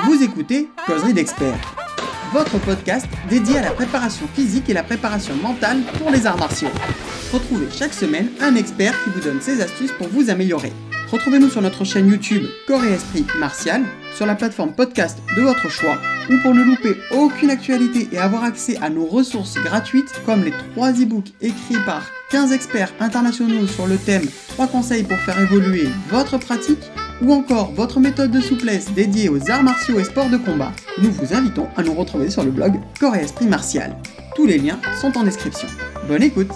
Vous écoutez Causerie d'experts, votre podcast dédié à la préparation physique et la préparation mentale pour les arts martiaux. Retrouvez chaque semaine un expert qui vous donne ses astuces pour vous améliorer. Retrouvez-nous sur notre chaîne YouTube Corps et Esprit Martial, sur la plateforme podcast de votre choix, ou pour ne louper aucune actualité et avoir accès à nos ressources gratuites comme les 3 e-books écrits par 15 experts internationaux sur le thème 3 conseils pour faire évoluer votre pratique, ou encore votre méthode de souplesse dédiée aux arts martiaux et sports de combat, nous vous invitons à nous retrouver sur le blog Corps et Esprit Martial. Tous les liens sont en description. Bonne écoute!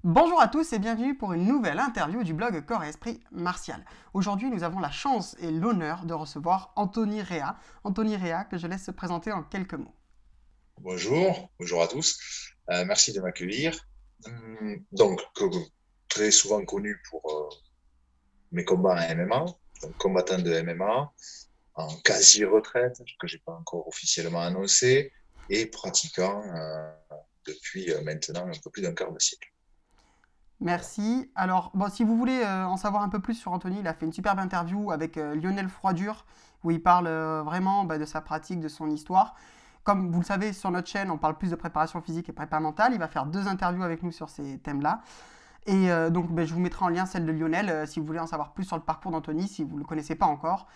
Bonjour à tous et bienvenue pour une nouvelle interview du blog Corps et Esprit Martial. Aujourd'hui, nous avons la chance et l'honneur de recevoir Anthony Rea. Anthony Rea, que je laisse se présenter en quelques mots. Bonjour à tous. Merci de m'accueillir. Donc, très souvent connu pour mes combats en MMA, donc combattant de MMA, en quasi-retraite, que j'ai pas encore officiellement annoncé, et pratiquant depuis maintenant un peu plus d'un quart de siècle. Merci. Alors, si vous voulez en savoir un peu plus sur Anthony, il a fait une superbe interview avec Lionel Froidure, où il parle vraiment de sa pratique, de son histoire. Comme vous le savez, sur notre chaîne, on parle plus de préparation physique et prépa mentale. Il va faire 2 interviews avec nous sur ces thèmes-là. Et donc, je vous mettrai en lien celle de Lionel si vous voulez en savoir plus sur le parcours d'Anthony, si vous ne le connaissez pas encore.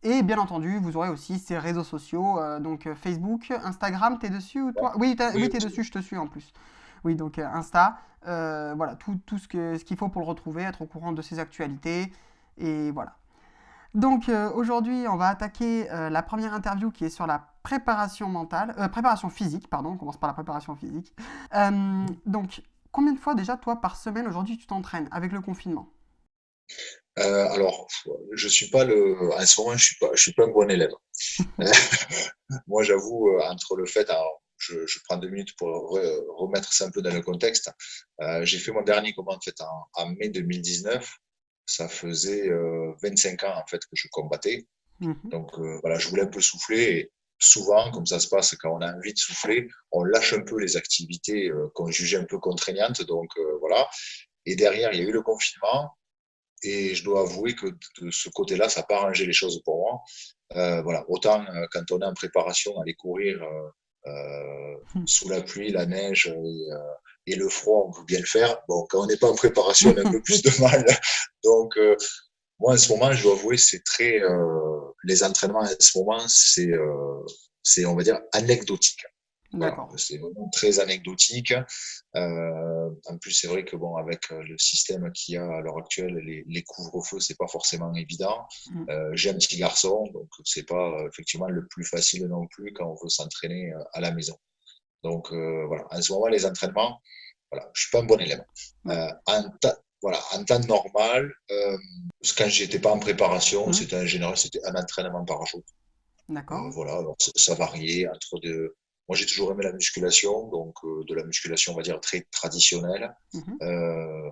Et bien entendu, vous aurez aussi ses réseaux sociaux, donc Facebook, Instagram, t'es dessus ou toi? Oui, t'es dessus, je te suis en plus. Oui, donc Insta, voilà, tout ce qu'il faut pour le retrouver, être au courant de ses actualités, et voilà. Donc aujourd'hui, on va attaquer la première interview qui est sur la préparation physique, pardon, on commence par la préparation physique. Donc, combien de fois déjà, toi, par semaine, aujourd'hui, tu t'entraînes avec le confinement? Alors, je suis pas en ce moment, je suis pas un bon élève. Moi, j'avoue, entre le fait, alors, je prends 2 minutes pour remettre ça un peu dans le contexte. J'ai fait mon dernier combat en fait en mai 2019. Ça faisait 25 ans en fait que je combattais. Donc voilà, je voulais un peu souffler. Et souvent, comme ça se passe quand on a envie de souffler, on lâche un peu les activités qu'on jugeait un peu contraignantes. Donc voilà. Et derrière, il y a eu le confinement. Et je dois avouer que de ce côté-là, ça n'a pas arrangé les choses pour moi. Voilà, autant quand on est en préparation, aller courir sous la pluie, la neige et le froid, on peut bien le faire. Bon, quand on n'est pas en préparation, on a un peu plus de mal. Donc, moi, en ce moment, je dois avouer, c'est très les entraînements en ce moment, c'est on va dire anecdotique. Voilà, D'accord. c'est vraiment très anecdotique. En plus, c'est vrai que bon, avec le système qu'il y a à l'heure actuelle, les couvre-feux, c'est pas forcément évident. J'ai un petit garçon, donc c'est pas effectivement le plus facile non plus quand on veut s'entraîner à la maison. Donc voilà, en ce moment, les entraînements, voilà, je suis pas un bon élève. Ouais. Voilà, en temps normal, quand j'étais pas en préparation, Mhm. c'était en général, c'était un entraînement par jour. D'accord. Voilà, alors ça variait entre de. Moi, j'ai toujours aimé la musculation, donc de la musculation, on va dire, très traditionnelle, Mhm. euh,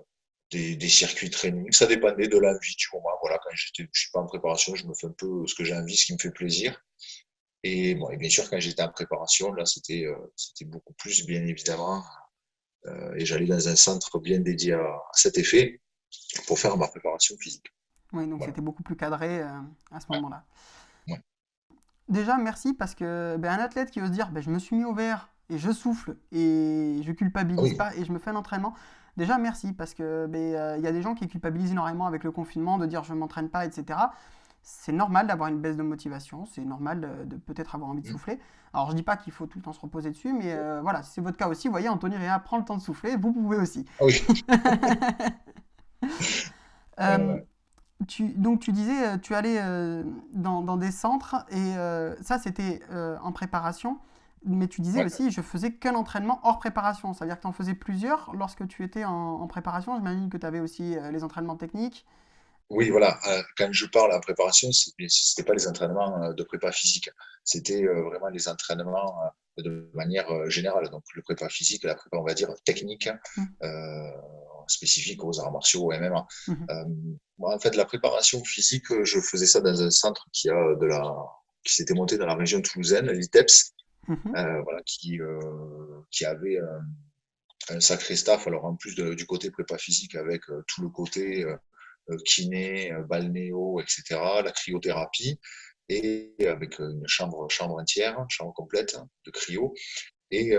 des circuits training. Ça dépendait de l'envie du moment. Voilà, quand je suis pas en préparation, je me fais un peu ce que j'ai envie, ce qui me fait plaisir. Et bon, et bien sûr, quand j'étais en préparation, là, c'était beaucoup plus, bien évidemment, et j'allais dans un centre bien dédié à cet effet pour faire ma préparation physique. Oui, donc Voilà. c'était beaucoup plus cadré à ce Ouais, moment-là. ouais. Déjà, merci parce que un athlète qui ose dire je me suis mis au vert et je souffle et je Ah culpabilise oui, pas et je me fais l'entraînement. Déjà, merci parce que il y a des gens qui culpabilisent énormément avec le confinement, de dire je m'entraîne pas, etc. C'est normal d'avoir une baisse de motivation, c'est normal de peut-être avoir envie de mmh. souffler. Alors je dis pas qu'il faut tout le temps se reposer dessus, mais voilà, si c'est votre cas aussi, vous voyez, Anthony Réa prend le temps de souffler, vous pouvez aussi. Ah oui. Euh, Ouais. donc tu disais, tu allais dans des centres et ça c'était en préparation, mais tu disais Ouais. aussi je faisais qu'un entraînement hors préparation, c'est-à-dire que tu en faisais plusieurs lorsque tu étais en préparation, j'imagine que tu avais aussi les entraînements techniques. Oui, voilà. Quand je parle en préparation, c'était pas les entraînements de prépa physique. C'était vraiment les entraînements de manière générale. Donc, le prépa physique, la prépa, on va dire, technique, Mhm. euh, spécifique aux arts martiaux, au MMA. Mhm. Moi, en fait, la préparation physique, je faisais ça dans un centre qui s'était monté dans la région toulousaine, l'ITEPS, Mhm. voilà, qui avait un sacré staff. Alors, en plus du côté prépa physique, avec tout le côté kiné, balnéo, etc., la cryothérapie, et avec une chambre entière, chambre complète de cryo, et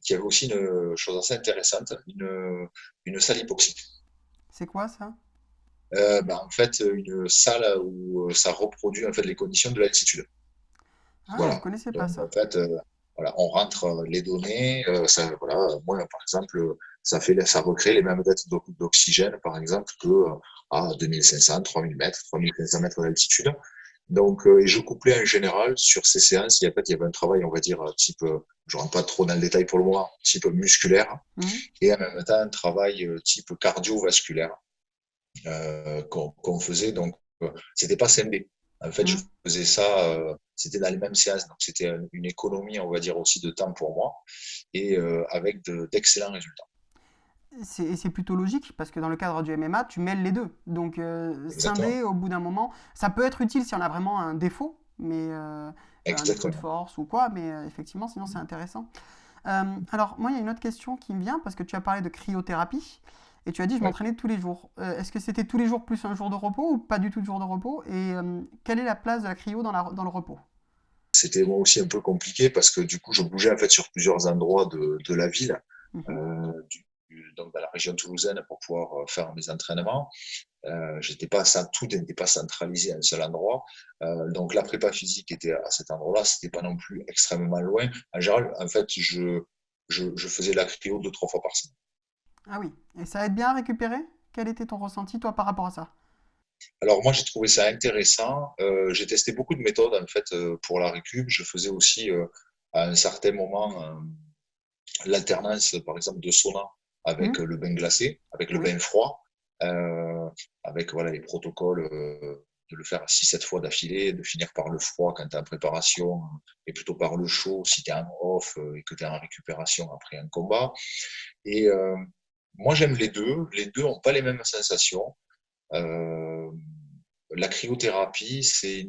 qui avait aussi une chose assez intéressante, une salle hypoxique. C'est quoi ça? En fait, une salle où ça reproduit en fait les conditions de l'altitude. Ah, je Voilà. connaissais pas Donc, en ça. fait, voilà, on rentre les données. Ça, voilà, moi, par exemple, ça recrée les mêmes dates d'oxygène, par exemple, que à 2500, 3000 mètres, 3500 mètres d'altitude. Donc, et je couplais en général sur ces séances. Il y avait un travail, on va dire, type, je rentre pas trop dans le détail pour le moment, type musculaire, Mhm. et en même temps un travail type cardiovasculaire qu'on faisait. Donc, c'était pas scindé. En fait, je Mhm. faisais ça, c'était dans les mêmes séances, donc c'était une économie, on va dire, aussi de temps pour moi, et avec d'excellents résultats. Et c'est plutôt logique parce que dans le cadre du MMA, tu mêles les deux. Donc Exactement. scinder au bout d'un moment, ça peut être utile si on a vraiment un défaut, mais un défaut de Exactement. force ou quoi, mais effectivement, sinon c'est intéressant. Alors moi, il y a une autre question qui me vient parce que tu as parlé de cryothérapie et tu as dit je Ouais. m'entraînais tous les jours. Est-ce que c'était tous les jours plus un jour de repos ou pas du tout de jour de repos? Et quelle est la place de la cryo dans le repos? C'était moi aussi un peu compliqué parce que du coup, je bougeais en fait sur plusieurs endroits de la ville, Mhm. donc dans la région toulousaine pour pouvoir faire mes entraînements. J'étais pas, tout n'était pas centralisé à un seul endroit. Donc la prépa physique était à cet endroit-là, c'était pas non plus extrêmement loin. En général, en fait, je faisais la cryo 2, 3 fois par semaine. Ah oui, et ça aide bien à récupérer? Quel était ton ressenti toi par rapport à ça? Alors moi, j'ai trouvé ça intéressant. J'ai testé beaucoup de méthodes en fait pour la récup. Je faisais aussi à un certain moment l'alternance, par exemple, de sauna avec Mhm. le bain glacé, avec le Oui. bain froid, avec voilà, les protocoles de le faire 6, 7 fois d'affilée, de finir par le froid quand tu es en préparation, et plutôt par le chaud si tu es en off et que tu es en récupération après un combat. Et moi, j'aime les deux. Les deux n'ont pas les mêmes sensations. Euh, la cryothérapie, c'est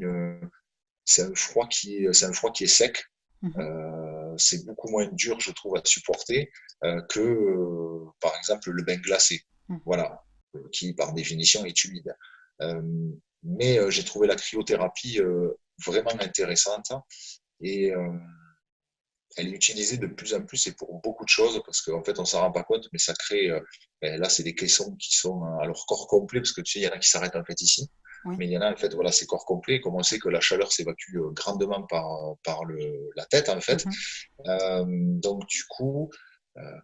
un froid qui est sec. Mhm. C'est beaucoup moins dur, je trouve, à supporter que, par exemple, le bain glacé. Mhm. Voilà, qui, par définition, est humide. Euh, mais j'ai trouvé la cryothérapie vraiment intéressante et elle est utilisée de plus en plus et pour beaucoup de choses parce qu'en fait, on s'en rend pas compte, mais ça crée. Là, c'est des caissons qui sont à leur corps complet parce que tu sais, il y en a qui s'arrêtent en fait ici. Oui. Mais il y en a, en fait, voilà, c'est corps complet. Comme on sait que la chaleur s'évacue grandement par la tête, en fait. Mhm. Donc, du coup,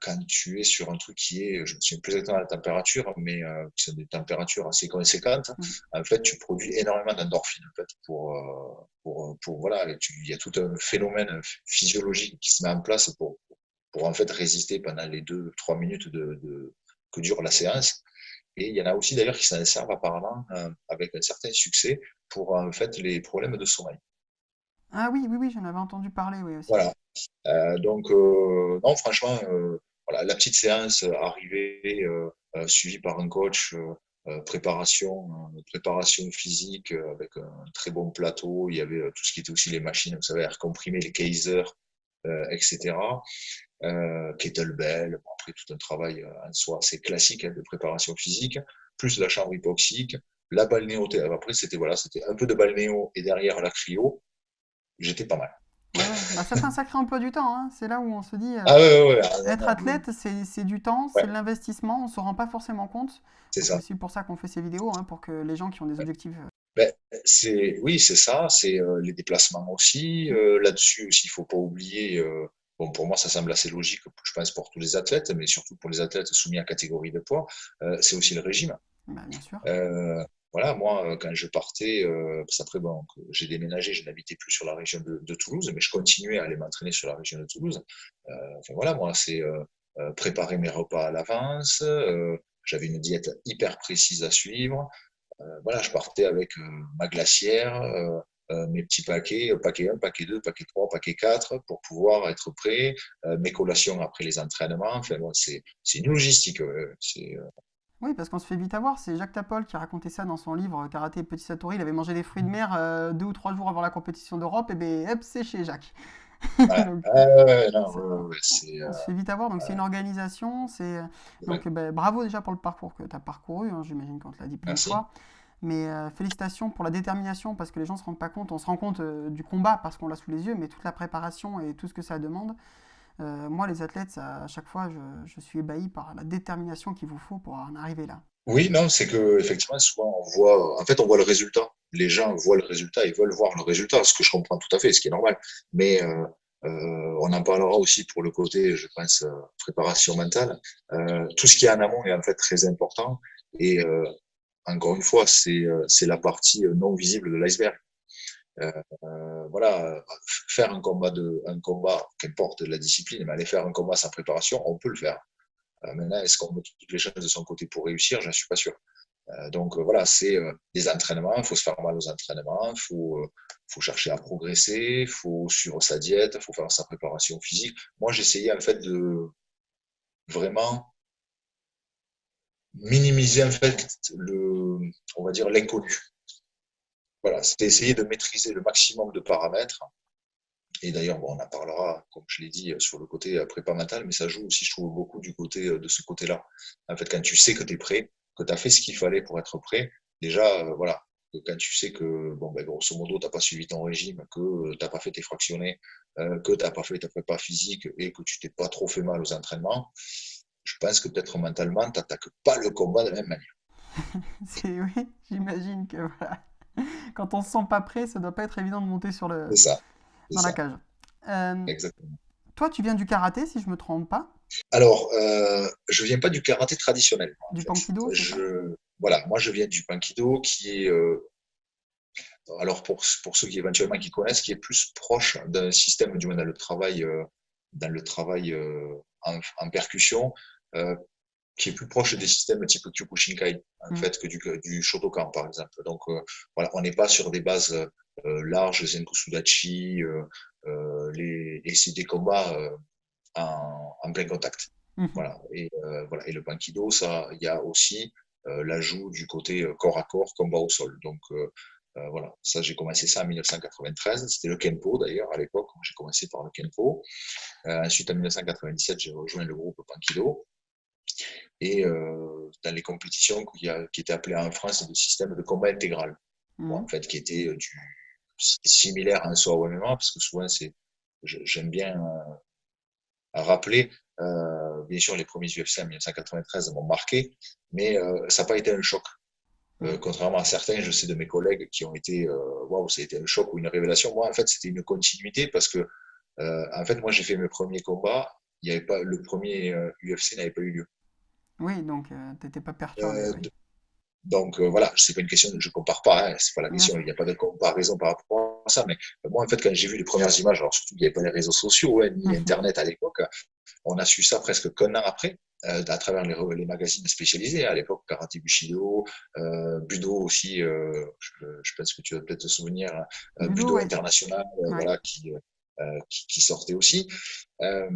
quand tu es sur un truc qui est, je me souviens plus exactement de la température, mais qui sont des températures assez conséquentes, Mhm. en fait, tu produis énormément d'endorphines, en fait, voilà, il y a tout un phénomène physiologique qui se met en place pour en fait résister pendant les 2, 3 minutes que dure la séance. Et il y en a aussi d'ailleurs qui s'en servent apparemment avec un certain succès pour en fait les problèmes de sommeil. Ah oui, oui, oui, j'en avais entendu parler, oui aussi. Voilà. Donc, non, franchement, voilà, la petite séance arrivée, suivie par un coach, préparation physique avec un très bon plateau. Il y avait tout ce qui était aussi les machines, vous savez, air comprimé, les Kaiser, etc. Kettlebell, bon, après tout un travail en soi assez classique hein, de préparation physique, plus la chambre hypoxique, la balnéo. Après, c'était voilà, c'était un peu de balnéo et derrière la cryo, j'étais pas mal. Ouais, ouais. Bah, ça fait un sacré emploi du temps, hein. C'est là où on se dit, Ah ouais, ouais, ouais, ah, être non, non, athlète, c'est du temps, c'est ouais, de l'investissement, on se rend pas forcément compte. c'est C'est ça. aussi pour ça qu'on fait ces vidéos, hein, pour que les gens qui ont des objectifs. Ben, oui, c'est ça, c'est les déplacements aussi. Hmm. Là-dessus aussi, il faut pas oublier, bon, pour moi, ça semble assez logique, je pense, pour tous les athlètes, mais surtout pour les athlètes soumis à catégorie de poids, c'est aussi le régime. Bah, bien sûr. Euh, voilà, moi, quand je partais, parce qu'après, bon, j'ai déménagé, je n'habitais plus sur la région de Toulouse, mais je continuais à aller m'entraîner sur la région de Toulouse. Enfin voilà, moi, c'est préparer mes repas à l'avance. J'avais une diète hyper précise à suivre. Voilà, je partais avec ma glacière, mes petits paquets, paquet 1, paquet 2, paquet 3, paquet 4, pour pouvoir être prêt, mes collations après les entraînements. Enfin, bon, c'est une logistique. Oui, parce qu'on se fait vite avoir. C'est Jacques Tapol qui racontait ça dans son livre Karaté et Petit Satori. Il avait mangé des fruits de mer 2 ou 3 jours avant la compétition d'Europe, et ben hop, c'est chez Jacques. Ouais, Donc, ouais, ouais, non, c'est- ouais, ouais, ouais, c'est on se fait vite avoir. Donc, c'est une organisation. ouais, Donc, bravo déjà pour le parcours que tu as parcouru, hein, j'imagine qu'on te l'a dit plein de merci. fois. Mais félicitations pour la détermination parce que les gens ne se rendent pas compte. On se rend compte du combat parce qu'on l'a sous les yeux, mais toute la préparation et tout ce que ça demande. Moi, les athlètes, à chaque fois, je suis ébahi par la détermination qu'il vous faut pour en arriver là. Oui, non, c'est que effectivement, souvent on voit, en fait, on voit le résultat. Les gens voient le résultat, ils veulent voir le résultat, ce que je comprends tout à fait, ce qui est normal. Mais on en parlera aussi pour le côté, je pense, préparation mentale. Tout ce qui est en amont est en fait très important. Et encore une fois, c'est la partie non visible de l'iceberg. Voilà, faire un combat, qu'importe la discipline, mais aller faire un combat sans préparation, on peut le faire. Maintenant, est-ce qu'on met toutes les chances de son côté pour réussir? J'en suis pas sûr. Donc voilà, c'est des entraînements, il faut se faire mal aux entraînements, faut chercher à progresser, il faut suivre sa diète, il faut faire sa préparation physique. Moi, j'essayais en fait de vraiment minimiser en fait on va dire l'inconnu. Voilà, c'était essayer de maîtriser le maximum de paramètres. Et d'ailleurs, bon, on en parlera, comme je l'ai dit, sur le côté prépa mental, mais ça joue aussi, je trouve, beaucoup du côté de ce côté-là. En fait, quand tu sais que tu es prêt, que tu as fait ce qu'il fallait pour être prêt, déjà, voilà, que quand tu sais que, bon, ben, grosso modo, tu n'as pas suivi ton régime, que tu n'as pas fait tes fractionnés, que tu n'as pas fait ta prépa physique et que tu t'es pas trop fait mal aux entraînements, je pense que peut-être mentalement, tu n'attaques pas le combat de la même manière. Oui, j'imagine que voilà. Quand on se sent pas prêt, ça doit pas être évident de monter C'est ça, c'est dans la ça, cage. Euh, exactement. Toi, tu viens du karaté, si je me trompe pas, Alors, je viens pas du karaté traditionnel, moi, en du fait. pankido, c'est ça? Voilà, moi, je viens du Pankido, qui est alors pour ceux qui éventuellement qui connaissent, qui est plus proche d'un système, du moins dans le travail en percussion, euh, qui est plus proche des systèmes type Kyokushinkai, en Hmm. fait, que du Shotokan, par exemple. Donc, voilà, on n'est pas sur des bases larges, Zenkusudachi, et c'est des combats en plein contact. Mhm. Voilà. Et, voilà. Et le Bankido, ça, il y a aussi l'ajout du côté corps à corps, combat au sol. Donc, voilà, ça, j'ai commencé ça en 1993. C'était le Kenpo, d'ailleurs, à l'époque. J'ai commencé par le Kenpo. Ensuite, en 1997, j'ai rejoint le groupe Bankido. Et dans les compétitions qui étaient appelées en France de système de combat intégral. Bon, Mhm. en fait, qui était similaire en soi au MMA, parce que souvent, j'aime bien à rappeler. Bien sûr, les premiers UFC en 1993 m'ont marqué, mais ça n'a pas été un choc. Mhm. Contrairement à certains, je sais de mes collègues qui ont été, waouh, ça a été un choc ou une révélation. Moi, en fait, c'était une continuité parce que, en fait, moi, j'ai fait mes premiers combats. Il y avait pas, le premier UFC n'avait pas eu lieu. Oui, donc t'étais pas perturbé, Euh, oui. Donc voilà, c'est pas une question, je compare pas, hein, c'est pas la Bien question, sûr. il n'y a pas de comparaison par rapport à ça, mais moi en fait quand j'ai vu les premières images, alors surtout qu'il n'y avait pas les réseaux sociaux, hein, ni Mhm. Internet à l'époque, on a su ça presque qu'un an après, à travers les magazines spécialisés, hein, à l'époque Karate Bushido, Budo aussi, je pense que tu vas peut-être te souvenir, Budo, Budo oui. International, Ouais. voilà, qui sortait aussi. Euh,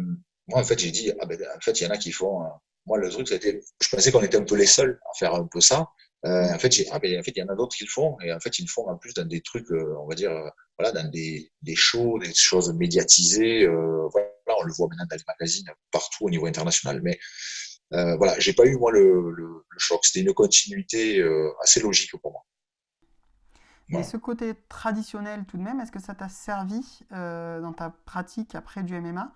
Moi en fait j'ai dit, ah ben en fait il y en a qui font, moi le truc c'était, je pensais qu'on était un peu les seuls à faire un peu ça. Mhm. En fait, en fait, il y en a d'autres qui le font, et en fait, ils le font en plus dans des trucs, on va dire, voilà, dans des shows, des choses médiatisées. Voilà, on le voit maintenant dans les magazines partout au niveau international. Mais voilà, j'ai pas eu moi le choc. C'était une continuité assez logique pour moi. Mais Voilà. ce côté traditionnel tout de même, est-ce que ça t'a servi dans ta pratique après du MMA?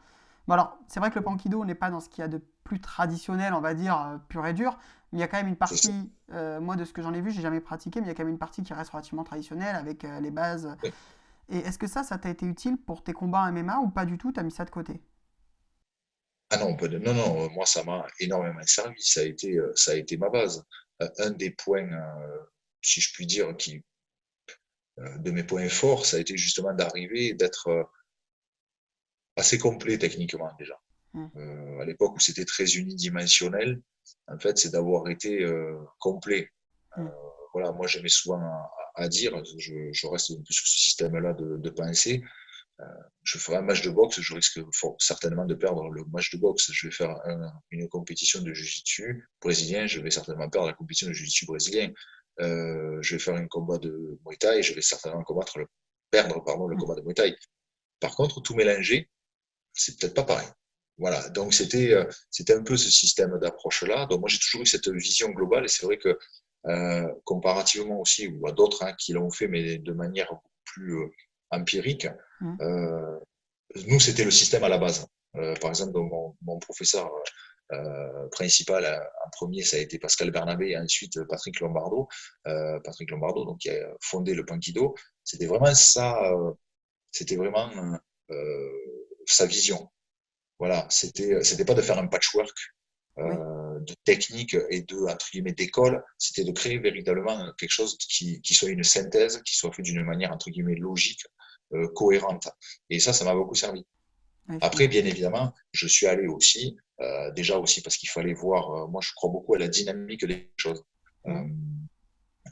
Bon alors, c'est vrai que le Pankido n'est pas dans ce qu'il y a de plus traditionnel, on va dire, pur et dur, mais il y a quand même une C'est ça. partie, moi de ce que j'en ai vu, j'ai jamais pratiqué, mais il y a quand même une partie qui reste relativement traditionnelle avec les bases. Oui. Et est-ce que ça t'a été utile pour tes combats en MMA ou pas du tout, t'as mis ça de côté? Ah non, non, non, moi ça m'a énormément servi. Ça a été ma base. Un des points, si je puis dire, de mes points forts, ça a été justement d'arriver, d'être assez complet techniquement déjà. Hmm. À l'époque où c'était très unidimensionnel, en fait, c'est d'avoir été complet. Hmm. Voilà, moi j'aimais souvent à dire, je reste un peu sur ce système-là de pensée. Euh, je ferai un match de boxe, je risque certainement de perdre le match de boxe. Je vais faire une compétition de jiu-jitsu brésilien, je vais certainement perdre la compétition de jiu-jitsu brésilien. Je vais faire un combat de Muay Thai, je vais certainement perdre pardon, le Hmm. combat de Muay Thai. Par contre, tout mélanger, c'est peut-être pas pareil. Voilà, donc c'était un peu ce système d'approche-là. Donc moi j'ai toujours eu cette vision globale et c'est vrai que comparativement aussi ou à d'autres qui l'ont fait mais de manière beaucoup plus empirique, Mm. euh, nous c'était le système à la base. Par exemple, donc, mon professeur principal en premier ça a été Pascal Bernabé et ensuite Patrick Lombardo donc qui a fondé le Pankido. C'était vraiment ça, c'était vraiment sa vision. Voilà, c'était pas de faire un patchwork Oui, de technique et de entre guillemets d'école, c'était de créer véritablement quelque chose qui soit une synthèse, qui soit fait d'une manière entre guillemets logique, cohérente. Et ça m'a beaucoup servi. oui, je Après, comprends. bien évidemment, je suis allé aussi, déjà aussi parce qu'il fallait voir. Moi, je crois beaucoup à la dynamique des choses. Mm. Euh,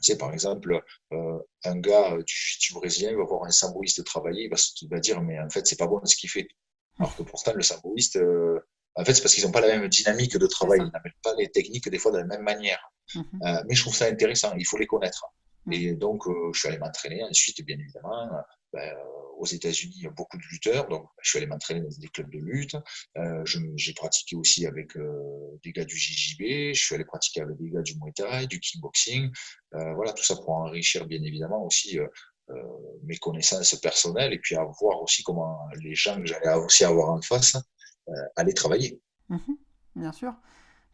tu sais, par exemple, un gars du Brésilien va voir un samboïste travailler, il va dire, mais en fait, c'est pas bon ce qu'il fait. Alors que pourtant, le samboïste, en fait, c'est parce qu'ils n'ont pas la même dynamique de C'est travail. ça. Ils n'amènent pas les techniques des fois de la même manière. Mhm. Mais je trouve ça intéressant, il faut les connaître. Mm. Et donc, je suis allé m'entraîner. Ensuite, bien évidemment, ben, aux États-Unis, il y a beaucoup de lutteurs. Donc, je suis allé m'entraîner dans des clubs de lutte. J'ai pratiqué aussi avec des gars du JJB. Je suis allé pratiquer avec des gars du Muay Thai, du kickboxing. Voilà, tout ça pour enrichir, bien évidemment, aussi mes connaissances personnelles et puis à voir aussi comment les gens que j'allais aussi avoir en face allaient travailler. Mhm. Bien sûr.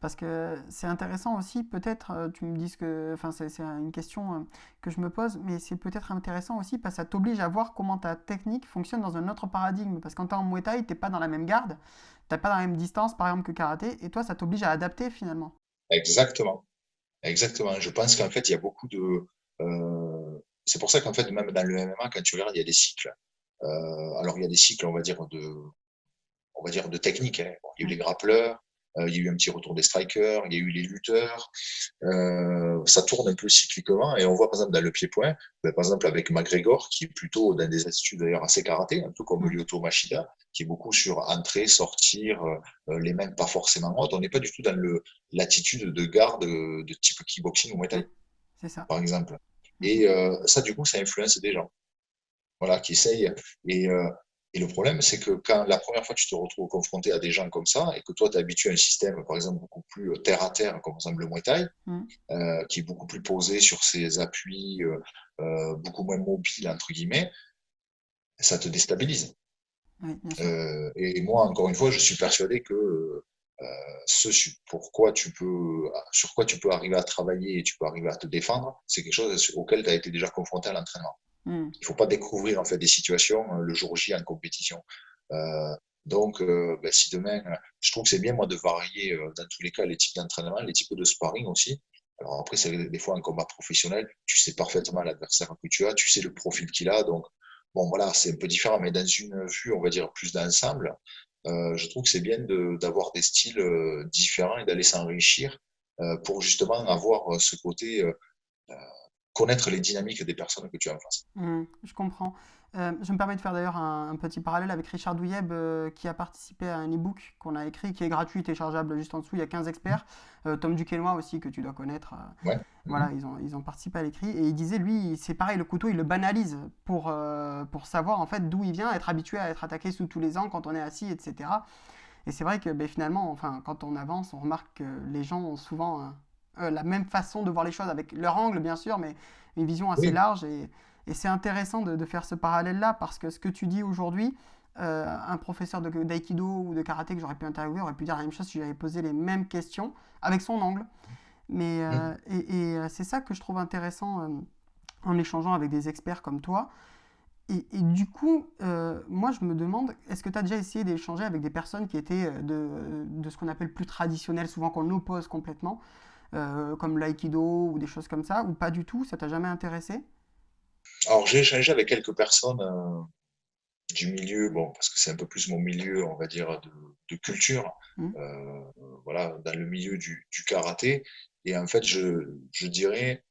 Parce que c'est intéressant aussi, peut-être, tu me dis que, enfin, c'est une question que je me pose, mais c'est peut-être intéressant aussi parce que ça t'oblige à voir comment ta technique fonctionne dans un autre paradigme. Parce que quand t'es en Muay Thai, t'es pas dans la même garde, t'as pas dans la même distance, par exemple, que karaté, et toi, ça t'oblige à adapter finalement. Exactement. Exactement. Je pense qu'en fait, il y a beaucoup de. C'est pour ça qu'en fait, même dans le MMA, quand tu regardes, il y a des cycles. Alors, il y a des cycles, on va dire de technique. Hein. Bon, il y a eu Mm. les grappleurs, il y a eu un petit retour des strikers, il y a eu les lutteurs. Ça tourne un peu cycliquement et on voit par exemple dans le pied-point, ben, par exemple avec McGregor, qui est plutôt dans des attitudes d'ailleurs assez karaté, un peu comme Mm. Lyoto Machida, qui est beaucoup sur entrer, sortir, les mains pas forcément hautes. On n'est pas du tout dans l'attitude de garde de type kickboxing ou Muay Oui, Thai, c'est ça. par exemple. Mhm. Et ça, du coup, ça influence des gens voilà, qui essayent. Et, euh, et le problème, c'est que quand la première fois tu te retrouves confronté à des gens comme ça, et que toi, tu es habitué à un système, par exemple, beaucoup plus terre à terre, comme par exemple le Muay Thai, Mm. qui est beaucoup plus posé sur ses appuis, beaucoup moins mobile, entre guillemets, ça te déstabilise. Oui, bien sûr. Et moi, encore une fois, je suis persuadé que pourquoi sur quoi tu peux arriver à travailler et tu peux arriver à te défendre, c'est quelque chose auquel tu as été déjà confronté à l'entraînement. Mm. Il ne faut pas découvrir en fait des situations le jour J en compétition. Donc, ben, si demain, je trouve que c'est bien moi de varier dans tous les cas les types d'entraînement, les types de sparring aussi. Alors après, c'est des fois un combat professionnel, tu sais parfaitement l'adversaire que tu as, tu sais le profil qu'il a, donc bon voilà, c'est un peu différent, mais dans une vue, on va dire plus d'ensemble, je trouve que c'est bien d'avoir des styles différents et d'aller s'enrichir pour justement avoir ce côté connaître les dynamiques des personnes que tu as en face. Je comprends. Je me permets de faire d'ailleurs un petit parallèle avec Richard Douyeb qui a participé à un e-book qu'on a écrit qui est gratuit, téléchargeable juste en dessous. Il y a 15 experts. Tom Duquesnoy aussi que tu dois connaître. Ouais. Voilà, Mhm. ils ont participé à l'écrit et il disait lui, c'est pareil, le couteau il le banalise pour savoir en fait d'où il vient, être habitué à être attaqué sous tous les angles quand on est assis, etc. Et c'est vrai que ben, finalement, enfin, quand on avance, on remarque que les gens ont souvent la même façon de voir les choses avec leur angle bien sûr, mais une vision assez Oui, large et c'est intéressant de faire ce parallèle-là parce que ce que tu dis aujourd'hui, un professeur d'aïkido ou de karaté que j'aurais pu interviewer aurait pu dire la même chose si j'avais posé les mêmes questions avec son angle. Mais mhm. c'est ça que je trouve intéressant en échangeant avec des experts comme toi. Et du coup, moi je me demande, est-ce que tu as déjà essayé d'échanger avec des personnes qui étaient de ce qu'on appelle plus traditionnel, souvent qu'on oppose complètement, comme l'aïkido ou des choses comme ça, ou pas du tout, ça t'a jamais intéressé? Alors j'ai échangé avec quelques personnes du milieu, bon, parce que c'est un peu plus mon milieu, on va dire, de culture, Hmm. euh, voilà, dans le milieu du karaté. Et en fait, je dirais,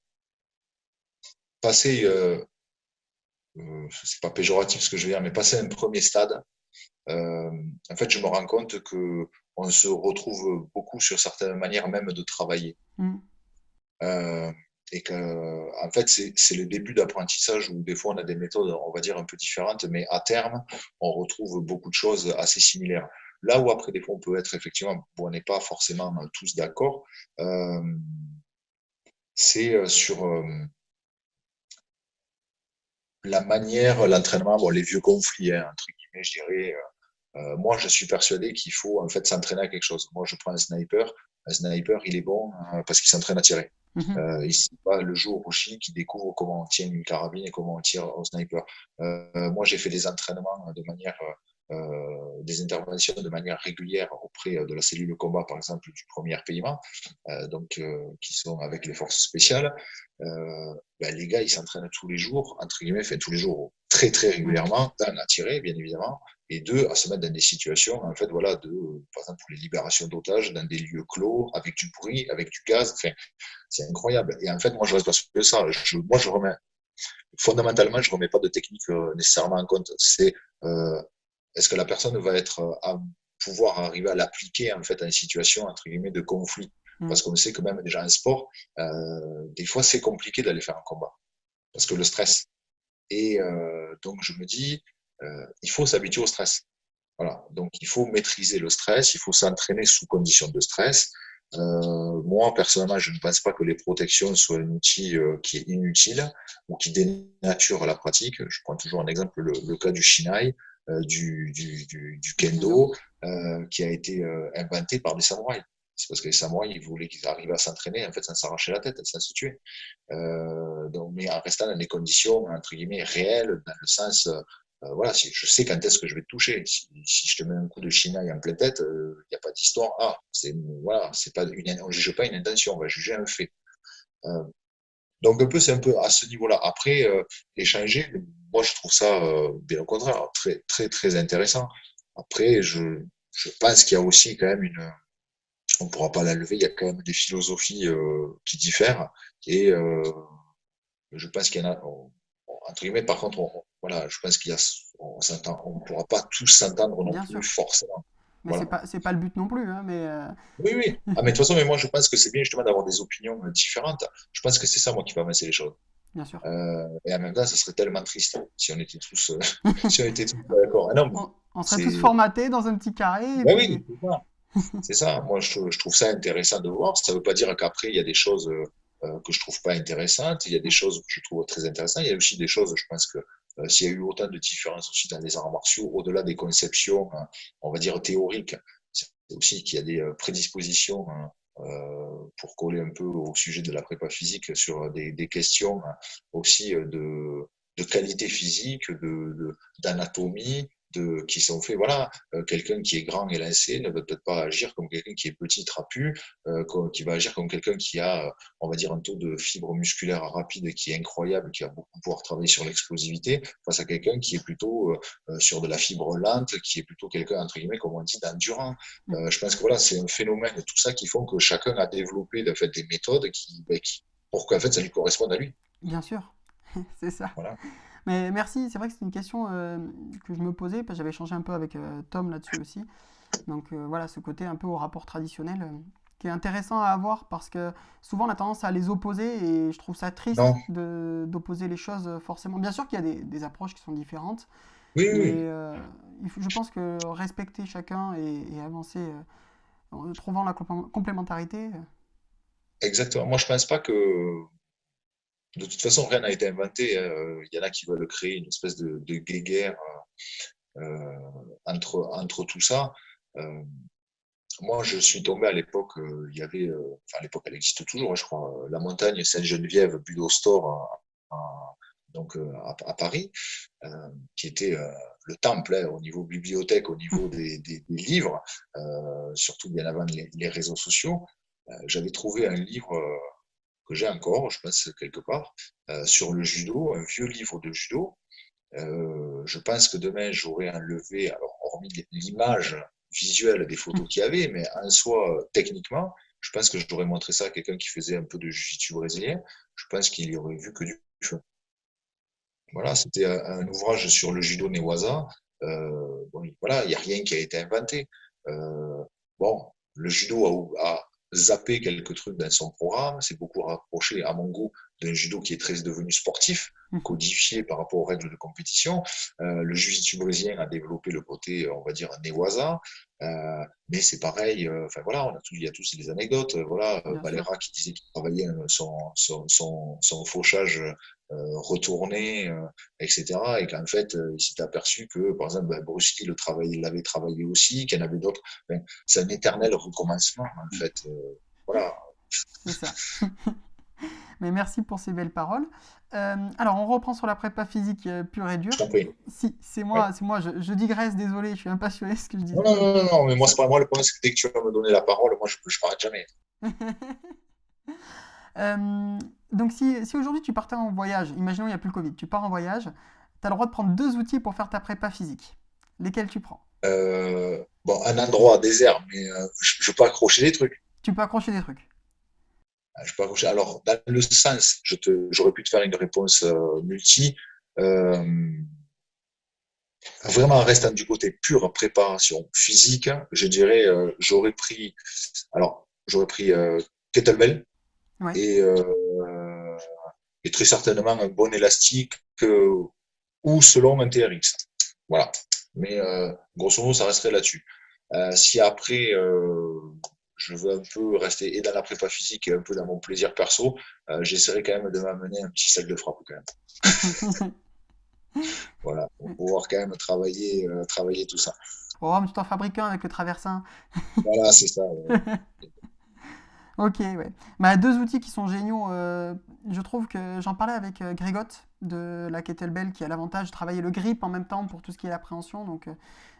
passer, c'est pas péjoratif ce que je veux dire, mais passer un premier stade, euh, en fait, je me rends compte que on se retrouve beaucoup sur certaines manières même de travailler. Hmm. et que, en fait, c'est le début d'apprentissage où des fois on a des méthodes, on va dire, un peu différentes, mais à terme, on retrouve beaucoup de choses assez similaires. Là où après, des fois, on peut être effectivement, bon, on n'est pas forcément tous d'accord, euh, c'est sur la manière, l'entraînement, bon, les vieux conflits, hein, entre guillemets, je dirais. Moi, je suis persuadé qu'il faut en fait s'entraîner à quelque chose. Moi, je prends un sniper. Un sniper, il est bon parce qu'il s'entraîne à tirer. Mhm. C'est pas le jour au Chili qui découvre comment on tient une carabine et comment on tire au sniper. Moi, j'ai fait des entraînements de manière, des interventions de manière régulière auprès de la cellule de combat, par exemple, du premier paiement, qui sont avec les forces spéciales. Ben, les gars, ils s'entraînent tous les jours, entre guillemets, enfin tous les jours, très très Mhm. régulièrement, d'un à tirer, bien évidemment, et deux, à se mettre dans des situations, en fait, voilà, par exemple, pour les libérations d'otages, dans des lieux clos, avec du bruit, avec du gaz, enfin, c'est incroyable. Et en fait, moi, je reste persuadé de ça. Moi, fondamentalement, je remets pas de technique nécessairement en compte. C'est, est-ce que la personne va être à pouvoir arriver à l'appliquer, en fait, à une situation, entre guillemets, de conflit? Parce Mhm. qu'on sait que même déjà un sport, des fois, c'est compliqué d'aller faire un combat. Parce que le stress. Et donc, je me dis, il faut s'habituer au stress. Voilà. Donc, il faut maîtriser le stress, il faut s'entraîner sous conditions de stress. Moi, personnellement, je ne pense pas que les protections soient un outil qui est inutile ou qui dénature la pratique. Je prends toujours un exemple, le cas du Shinai, du Du kendo. Kendo, qui a été inventé par des samouraïs. C'est parce que les samouraïs, ils voulaient qu'ils arrivent à s'entraîner, en fait, sans s'arracher la tête, sans se tuer. Donc, mais en restant dans des conditions, entre guillemets, réelles, dans le sens, voilà, si je sais quand est-ce que je vais te toucher. Si je te mets un coup de chinaille en pleine tête, il n'y a pas d'histoire. Ah, voilà, c'est pas on juge pas une intention, on va juger un fait. Euh, donc, un peu, c'est un peu à ce niveau-là. Après, échanger, moi, je trouve ça, bien au contraire, très, très, très intéressant. Après, je pense qu'il y a aussi quand même on ne pourra pas la lever, il y a quand même des philosophies qui diffèrent. Et je pense qu'il y en a, entre guillemets, par contre, voilà, je pense on ne pourra pas tous s'entendre non Bien plus, sûr. forcément. Mais Voilà. c'est pas le but non plus, hein, mais Oui, oui. Ah, mais de toute façon, mais moi, je pense que c'est bien justement d'avoir des opinions différentes. Je pense que c'est ça, moi, qui va avancer les choses. bien sûr. Et en même temps, ça serait tellement triste si on était tous, si on était tous d'accord. Ah non, mais On serait tous c'est, formatés dans un petit carré et ben puis. oui, c'est ça. C'est ça. Moi, je trouve ça intéressant de voir. Ça ne veut pas dire qu'après, il y a des choses que je trouve pas intéressantes. Il y a des choses que je trouve très intéressantes. Il y a aussi des choses, je pense que s'il y a eu autant de différences aussi dans les arts martiaux, au-delà des conceptions, on va dire théoriques, c'est aussi qu'il y a des prédispositions pour coller un peu au sujet de la prépa physique sur des questions aussi de qualité physique, d'anatomie, qui sont faits, voilà, quelqu'un qui est grand et lancé ne va peut-être pas agir comme quelqu'un qui est petit, trapu, qui va agir comme quelqu'un qui a, on va dire, un taux de fibre musculaire rapide qui est incroyable, qui va beaucoup pouvoir travailler sur l'explosivité, face à quelqu'un qui est plutôt sur de la fibre lente, qui est plutôt quelqu'un, entre guillemets, comme on dit, d'endurant. Je pense que voilà, c'est un phénomène, tout ça, qui font que chacun a développé en fait, des méthodes pour qu'en fait, ça lui corresponde à lui. Bien sûr, c'est ça. Voilà. Mais merci, c'est vrai que c'est une question que je me posais, parce que j'avais échangé un peu avec Tom là-dessus aussi. Donc voilà, ce côté un peu au rapport traditionnel qui est intéressant à avoir parce que souvent on a tendance à les opposer et je trouve ça triste Non. d'opposer les choses forcément. Bien sûr qu'il y a des approches qui sont différentes, Oui, oui, mais oui. je pense que respecter chacun et avancer en trouvant la complémentarité. Exactement. Moi, je pense pas que de toute façon, rien n'a été inventé. Il y en a qui veulent créer une espèce de guéguerre entre tout ça. Euh, Moi, je suis tombé à l'époque, il y avait, enfin à l'époque, elle existe toujours, hein, je crois, la montagne Sainte-Geneviève, Budo Store, à Paris, qui était le temple hein, au niveau bibliothèque, au niveau des livres, surtout bien avant les réseaux sociaux. J'avais trouvé un livre que j'ai encore, je pense quelque part, sur le judo, un vieux livre de judo. Je pense que demain, j'aurai enlevé, alors hormis l'image visuelle des photos qu'il y avait, mais en soi, techniquement, je pense que j'aurais montré ça à quelqu'un qui faisait un peu de jiu-jitsu brésilien. Je pense qu'il y aurait vu que du feu. Voilà, c'était un ouvrage sur le judo Newaza. Bon, voilà, il n'y a rien qui a été inventé. Bon, le judo zappé quelques trucs dans son programme, c'est beaucoup rapproché, à mon goût, d'un judo qui est très devenu sportif, Mhm. codifié par rapport aux règles de compétition. Le jiu-jitsu brésilien a développé le côté, on va dire, newaza. Mais c'est pareil, enfin voilà, il y a tous des anecdotes. Voilà, Bien sûr. Valera qui disait qu'il travaillait son fauchage retourné, etc. Et qu'en fait, il s'est aperçu que, par exemple, Bruce Lee l'avait travaillé aussi, qu'il y en avait d'autres. Enfin, c'est un éternel recommencement, en fait. Voilà, C'est ça. Mais merci pour ces belles paroles. Alors, on reprend sur la prépa physique pure et je dure. t'en prie. Si, Ouais. c'est moi, je digresse, désolé, je suis un passionné de ce que je dis. Non, non, non, non, non, mais moi, Ça- c'est pas moi le problème, c'est que dès que tu vas me donner la parole, moi, je m'arrête jamais. Donc, si aujourd'hui tu partais en voyage, imaginons il n'y a plus le Covid, tu pars en voyage, tu as le droit de prendre deux outils pour faire ta prépa physique. Lesquels tu prends? Bon, un endroit désert, mais je peux accrocher des trucs. Tu peux accrocher des trucs. Je peux accrocher. Alors, dans le sens, j'aurais pu te faire une réponse multi. Euh, Vraiment, en restant du côté pure préparation physique, je dirais, j'aurais pris kettlebell Ouais. et, euh, et très certainement un bon élastique ou selon un TRX. Voilà. Mais grosso modo, ça resterait là-dessus. Si après, je veux un peu rester et dans la prépa physique et un peu dans mon plaisir perso, j'essaierai quand même de m'amener un petit sac de frappe quand même. Voilà, pour pouvoir quand même travailler tout ça. Oh, mais tu t'en fabriques un avec le traversin. Voilà, c'est ça. Ok, ouais. Bah, deux outils qui sont géniaux. Je trouve que j'en parlais avec Grégotte de la Kettlebell qui a l'avantage de travailler le grip en même temps pour tout ce qui est l'appréhension. Donc,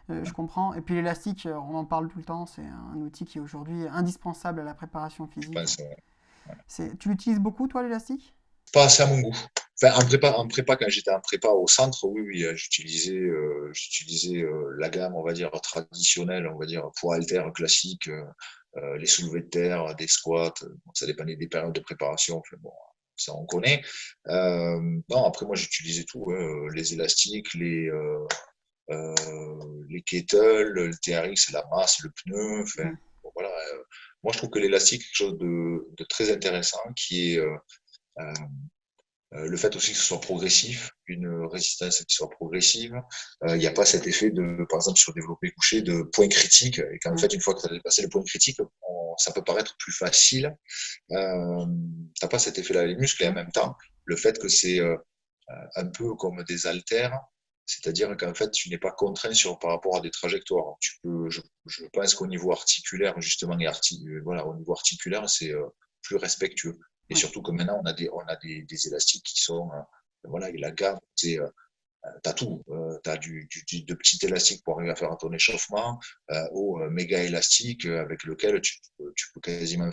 je comprends. Et puis l'élastique, on en parle tout le temps. C'est un outil qui est aujourd'hui indispensable à la préparation Je physique. pense, Tu l'utilises beaucoup, toi, l'élastique? pas assez à mon goût. Enfin, en prépa, quand j'étais en prépa au centre, oui, oui, j'utilisais la gamme, on va dire, traditionnelle, on va dire, poids haltères classique, les soulevés de terre, des squats. Bon, ça dépendait des périodes de préparation. Enfin, bon, ça, on connaît. Non, après, moi, j'utilisais tout, hein, les élastiques, les kettles, le TRX, la masse, le pneu. Enfin, Mm. bon, voilà. Moi, je trouve que l'élastique, est quelque chose de très intéressant, qui est euh, le fait aussi que ce soit progressif, une résistance qui soit progressive. Il n'y a pas cet effet de, par exemple, sur développé couché, de point critique. Et qu'en Mm. fait, une fois que tu as dépassé le point critique, ça peut paraître plus facile. T'as pas cet effet-là les muscles et en Ouais. même temps, le fait que c'est un peu comme des haltères, c'est-à-dire qu'en fait, tu n'es pas contraint par rapport à des trajectoires. Je pense qu'au niveau articulaire, justement, voilà, au niveau articulaire, c'est plus respectueux. Et Ouais. surtout que maintenant, on a des élastiques qui sont, voilà, et la gamme, t'as tout. T'as de petits élastiques pour arriver à faire ton échauffement, au méga élastique avec lequel tu peux quasiment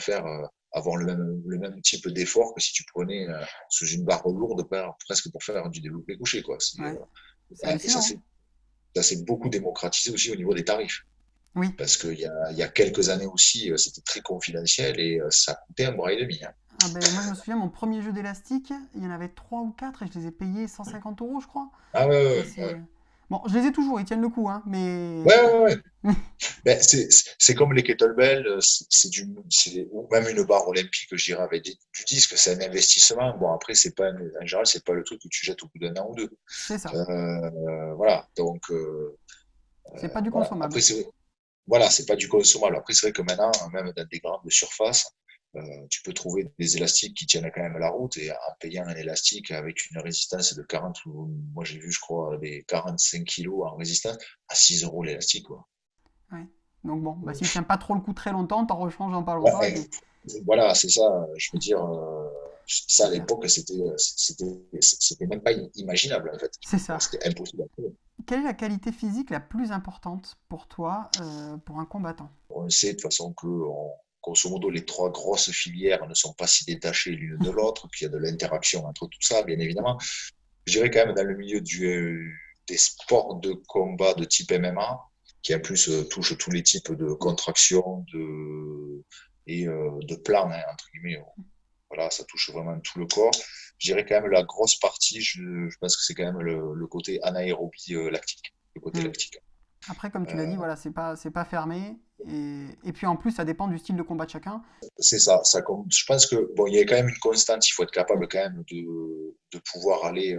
avoir le même type d'effort que si tu prenais sous une barre lourde presque pour faire du développé couché, quoi. Ouais. C'est Et ça, hallucinant. s'est beaucoup démocratisé aussi au niveau des tarifs. Oui. Parce qu'il y a quelques années aussi, c'était très confidentiel et ça coûtait un bras et demi, hein. Ah ben, moi, je me souviens, mon premier jeu d'élastique, il y en avait 3 ou 4 et je les ai payés 150 €, je crois. Ah ouais, C'est ouais, ouais. assez. Bon, je les ai toujours, ils tiennent le coup, hein, Ouais, mais. ouais, ouais. Ben, c'est comme les kettlebells, ou même une barre olympique, je dirais, avec du disque, c'est un investissement. Bon, après, en général, c'est pas le truc que tu jettes au bout d'un an ou deux. C'est ça. Voilà. Donc, C'est pas du voilà. consommable. Après, voilà, c'est pas du consommable. Après, c'est vrai que maintenant, même dans des grandes surfaces, tu peux trouver des élastiques qui tiennent quand même la route et en payant un élastique avec une résistance de 40, moi j'ai vu, je crois, des 45 kilos en résistance à 6 euros l'élastique, quoi. Ouais. Donc bon, bah, s'il tient pas trop le coup très longtemps, t'en rechanges dans pas longtemps et Ouais, puis voilà, c'est ça. Je veux dire, ça c'est à clair. l'époque, c'était même pas imaginable en fait. C'est ça. C'était impossible. Quelle est la qualité physique la plus importante pour toi, pour un combattant? On sait de toute façon que, grosso modo, les trois grosses filières ne sont pas si détachées l'une de l'autre, qu'il y a de l'interaction entre tout ça, bien évidemment. Je dirais quand même dans le milieu des sports de combat de type MMA, qui en plus touche tous les types de contractions et de plans, hein, entre guillemets. Voilà, ça touche vraiment tout le corps. Je dirais quand même la grosse partie, je pense que c'est quand même le côté anaérobie lactique, le côté Hmm. lactique. Après, comme tu l'as dit, Euh, voilà, c'est pas fermé. Et puis en plus, ça dépend du style de combat de chacun. c'est ça, je pense que bon, il y a quand même une constante, il faut être Mm. capable quand même de pouvoir aller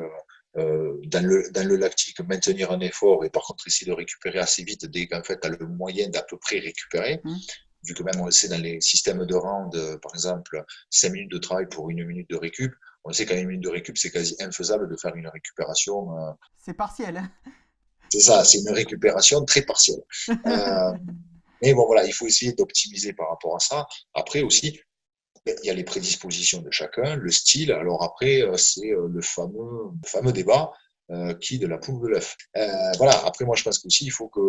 dans le lactique, maintenir un effort et par contre essayer de récupérer assez vite dès qu'en fait tu as le moyen d'à peu près récupérer. Mm. Vu que même on le sait dans les systèmes de round, par exemple, 5 minutes de travail pour une minute de récup, on sait qu'à une minute de récup, c'est quasi infaisable de faire une récupération. C'est partiel. C'est ça, c'est une récupération très partielle. Euh, mais bon, voilà, il faut essayer d'optimiser par rapport à ça. Après aussi, il y a les prédispositions de chacun, le style. Alors après, c'est le fameux débat qui de la poule de l'œuf. Voilà. Après, moi, je pense qu'aussi, il faut que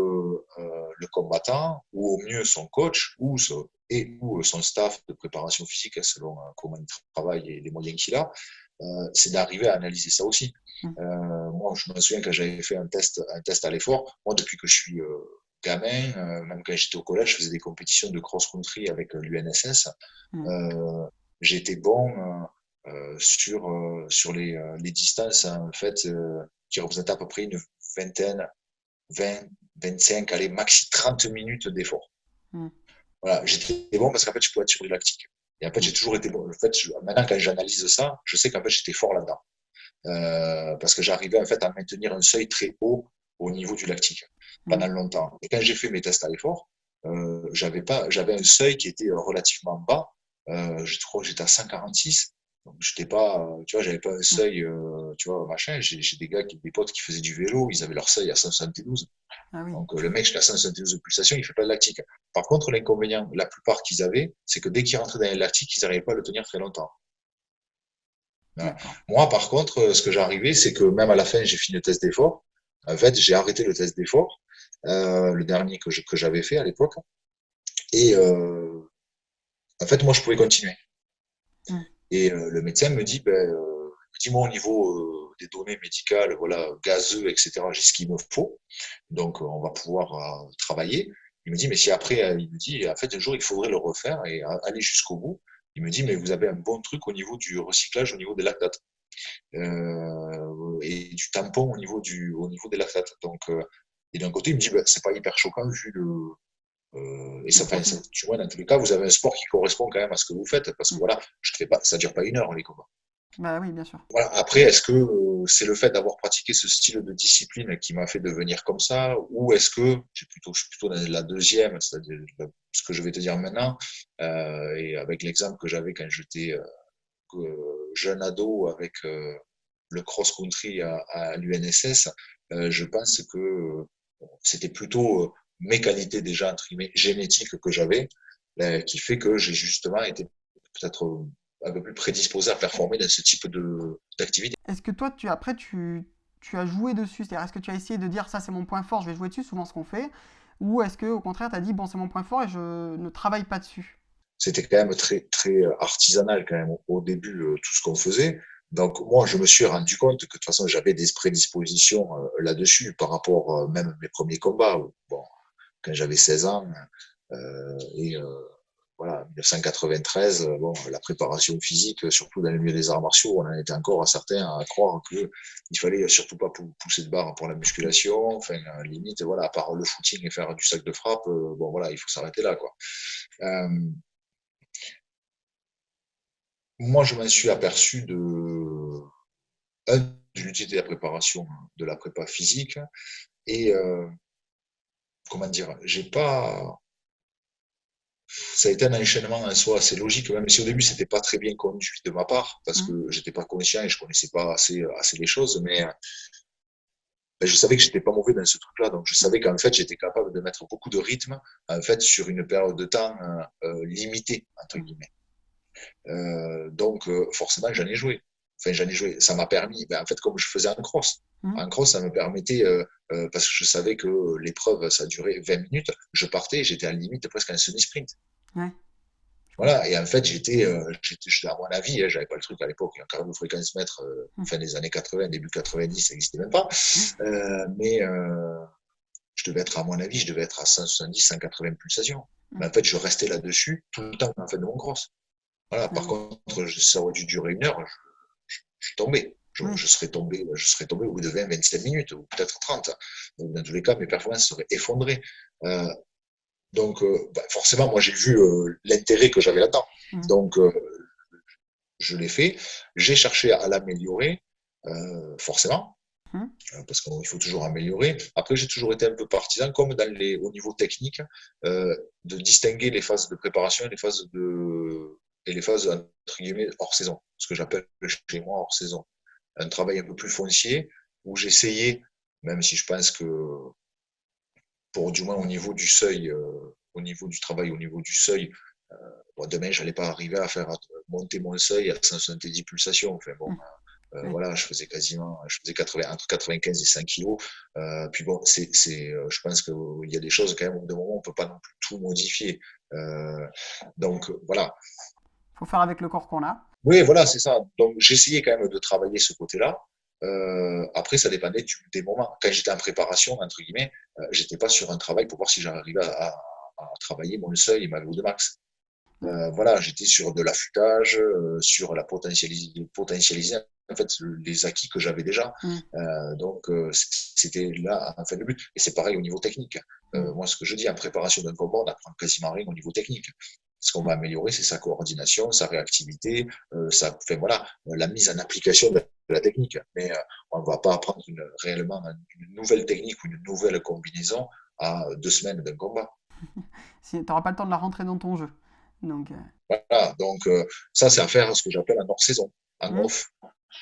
le combattant, ou au mieux son coach, ou son staff de préparation physique, selon comment il travaille et les moyens qu'il a, c'est d'arriver à analyser ça aussi. Mm. Moi, je me souviens quand j'avais fait un test à l'effort. Moi, depuis que je suis gamin, même quand j'étais au collège, je faisais des compétitions de cross-country avec l'UNSS. Mm. Euh, J'étais bon sur les distances en fait qui représentaient à peu près une vingtaine, 20, 25, allez, maxi 30 minutes d'effort. Mm. Voilà, j'étais bon parce qu'en fait, je pouvais être sur du lactique. Et en fait, Mm. j'ai toujours été bon. En fait, maintenant, quand j'analyse ça, je sais qu'en fait, j'étais fort là-dedans. Parce que j'arrivais en fait à maintenir un seuil très haut au niveau du lactique Mm. pendant longtemps. Et quand j'ai fait mes tests à l'effort, j'avais un seuil qui était relativement bas. Je crois que j'étais à 146. Donc, j'étais pas, tu vois, j'avais pas un Mm. seuil, tu vois, machin. J'ai des potes qui faisaient du vélo, ils avaient leur seuil à 172. Ah oui. Donc, le mec, j'étais à 172 de pulsation, il fait pas de lactique. Par contre, l'inconvénient, la plupart qu'ils avaient, c'est que dès qu'ils rentraient dans le lactique, ils n'arrivaient pas à le tenir très longtemps. Voilà. D'accord. Moi, par contre, ce que j'arrivais, c'est que même à la fin, j'ai fini le test d'effort. En fait, j'ai arrêté le test d'effort, le dernier que j'avais fait à l'époque. Et en fait, moi, je pouvais continuer. Mm. Et le médecin me dit, ben, dis-moi au niveau des données médicales, voilà, gazeux, etc., j'ai ce qu'il me faut. Donc, on va pouvoir travailler. Il me dit, mais si après, il me dit, en fait, un jour, il faudrait le refaire et aller jusqu'au bout. Il me dit, mais vous avez un bon truc au niveau du recyclage, au niveau des lactates. Et du tampon au niveau des lactates. Donc, et d'un côté, il me dit, bah, c'est pas hyper choquant vu et Le ça, enfin, profil. tu vois, dans tous les cas, vous avez un sport qui correspond quand même à ce que vous faites, parce que Mm. voilà, je fais pas, ça dure pas une heure les combats. Bah oui, bien sûr. Voilà. Après, est-ce que c'est le fait d'avoir pratiqué ce style de discipline qui m'a fait devenir comme ça, ou est-ce que je suis plutôt dans la deuxième, c'est-à-dire ce que je vais te dire maintenant, et avec l'exemple que j'avais quand j'étais jeune ado avec le cross-country à l'UNSS, je pense que c'était plutôt mes qualités déjà, entre guillemets, génétiques que j'avais, qui fait que j'ai justement été peut-être un peu plus prédisposé à performer dans ce type d'activité. Est-ce que toi, tu as joué dessus? C'est-à-dire, est-ce que tu as essayé de dire ça, c'est mon point fort, je vais jouer dessus, souvent ce qu'on fait? Ou est-ce que, au contraire, tu as dit, bon, c'est mon point fort et je ne travaille pas dessus? C'était quand même très, très artisanal quand même au début, tout ce qu'on faisait. Donc moi, je me suis rendu compte que de toute façon, j'avais des prédispositions là-dessus par rapport même à mes premiers combats. Bon, quand j'avais 16 ans, et voilà, 1993, bon, la préparation physique, surtout dans le milieu des arts martiaux, on en était encore à certains à croire que il fallait surtout pas pousser de barre pour la musculation. Enfin, limite, voilà, à part le footing et faire du sac de frappe, bon voilà, il faut s'arrêter là, quoi. Euh, Moi, je m'en suis aperçu de l'utilité de la préparation, de la prépa physique, et comment dire, j'ai pas, ça a été un enchaînement en soi assez logique, même si au début c'était pas très bien conduit de ma part, parce que Hmm. j'étais pas conscient et je connaissais pas assez les choses, mais ben, je savais que j'étais pas mauvais dans ce truc-là, donc je savais qu'en fait j'étais capable de mettre beaucoup de rythme, en fait, sur une période de temps limitée, entre Hmm. guillemets. Donc, forcément, j'en ai joué. Enfin, j'en ai joué. Ça m'a permis, ben, en fait, comme je faisais Hmm. en cross, ça me permettait, parce que je savais que l'épreuve, ça durait 20 minutes, je partais, j'étais à la limite presque en semi-sprint. Ouais, je Voilà, comprends. et en fait, à mon avis, hein, j'avais pas le truc à l'époque, un cardio fréquence mètre, Hmm. fin des années 80, début 90, ça n'existait même pas. Mais je devais être, à mon avis, je devais être à 170, 180 pulsations. Hmm. Mais en fait, je restais là-dessus tout le temps en fait, de mon cross. Voilà, Ah par oui. contre, ça aurait dû durer une heure, je suis tombé. Oui. Je serais tombé au bout de 20-25 minutes, ou peut-être 30. Donc, dans tous les cas, mes performances seraient effondrées. Euh, donc, forcément, moi, j'ai vu l'intérêt que j'avais là-dedans. Mm. Donc, je l'ai fait. J'ai cherché à l'améliorer, forcément, Mm. parce qu'il faut toujours améliorer. Après, j'ai toujours été un peu partisan, comme au niveau technique, de distinguer les phases de préparation et les phases, entre guillemets, hors saison, ce que j'appelle chez moi hors saison. Un travail un peu plus foncier, où j'essayais, même si je pense que, pour du moins au niveau du seuil, au niveau du travail, au niveau du seuil, bon, demain, j'allais pas arriver à faire monter mon seuil à 170 pulsations. Enfin bon, Mm. Oui. voilà, je faisais 80, entre 95 et 100 kilos. Puis bon, je pense qu'il y a des choses quand même, au bout d'un moment, on peut pas non plus tout modifier. Euh, donc voilà. Faut faire avec le corps qu'on a. Oui, voilà, c'est ça. Donc j'essayais quand même de travailler ce côté-là. Après, ça dépendait des moments. Quand j'étais en préparation, entre guillemets, j'étais pas sur un travail pour voir si j'arrivais à travailler mon seuil et ma VO2 max. Mm. Voilà, j'étais sur de l'affûtage, sur la potentialiser en fait les acquis que j'avais déjà. Mm. Donc c'était là en fait le but. Et c'est pareil au niveau technique. Mm. Moi, ce que je dis en préparation d'un combat, on apprend quasiment rien au niveau technique. Ce qu'on va améliorer, c'est sa coordination, sa réactivité, enfin voilà, la mise en application de la technique. Mais on ne va pas apprendre réellement une nouvelle technique ou une nouvelle combinaison à 2 semaines d'un combat. Si, t'auras pas le temps de la rentrer dans ton jeu. Donc, Voilà, donc ça, c'est à faire ce que j'appelle en hors-saison, en mm. off.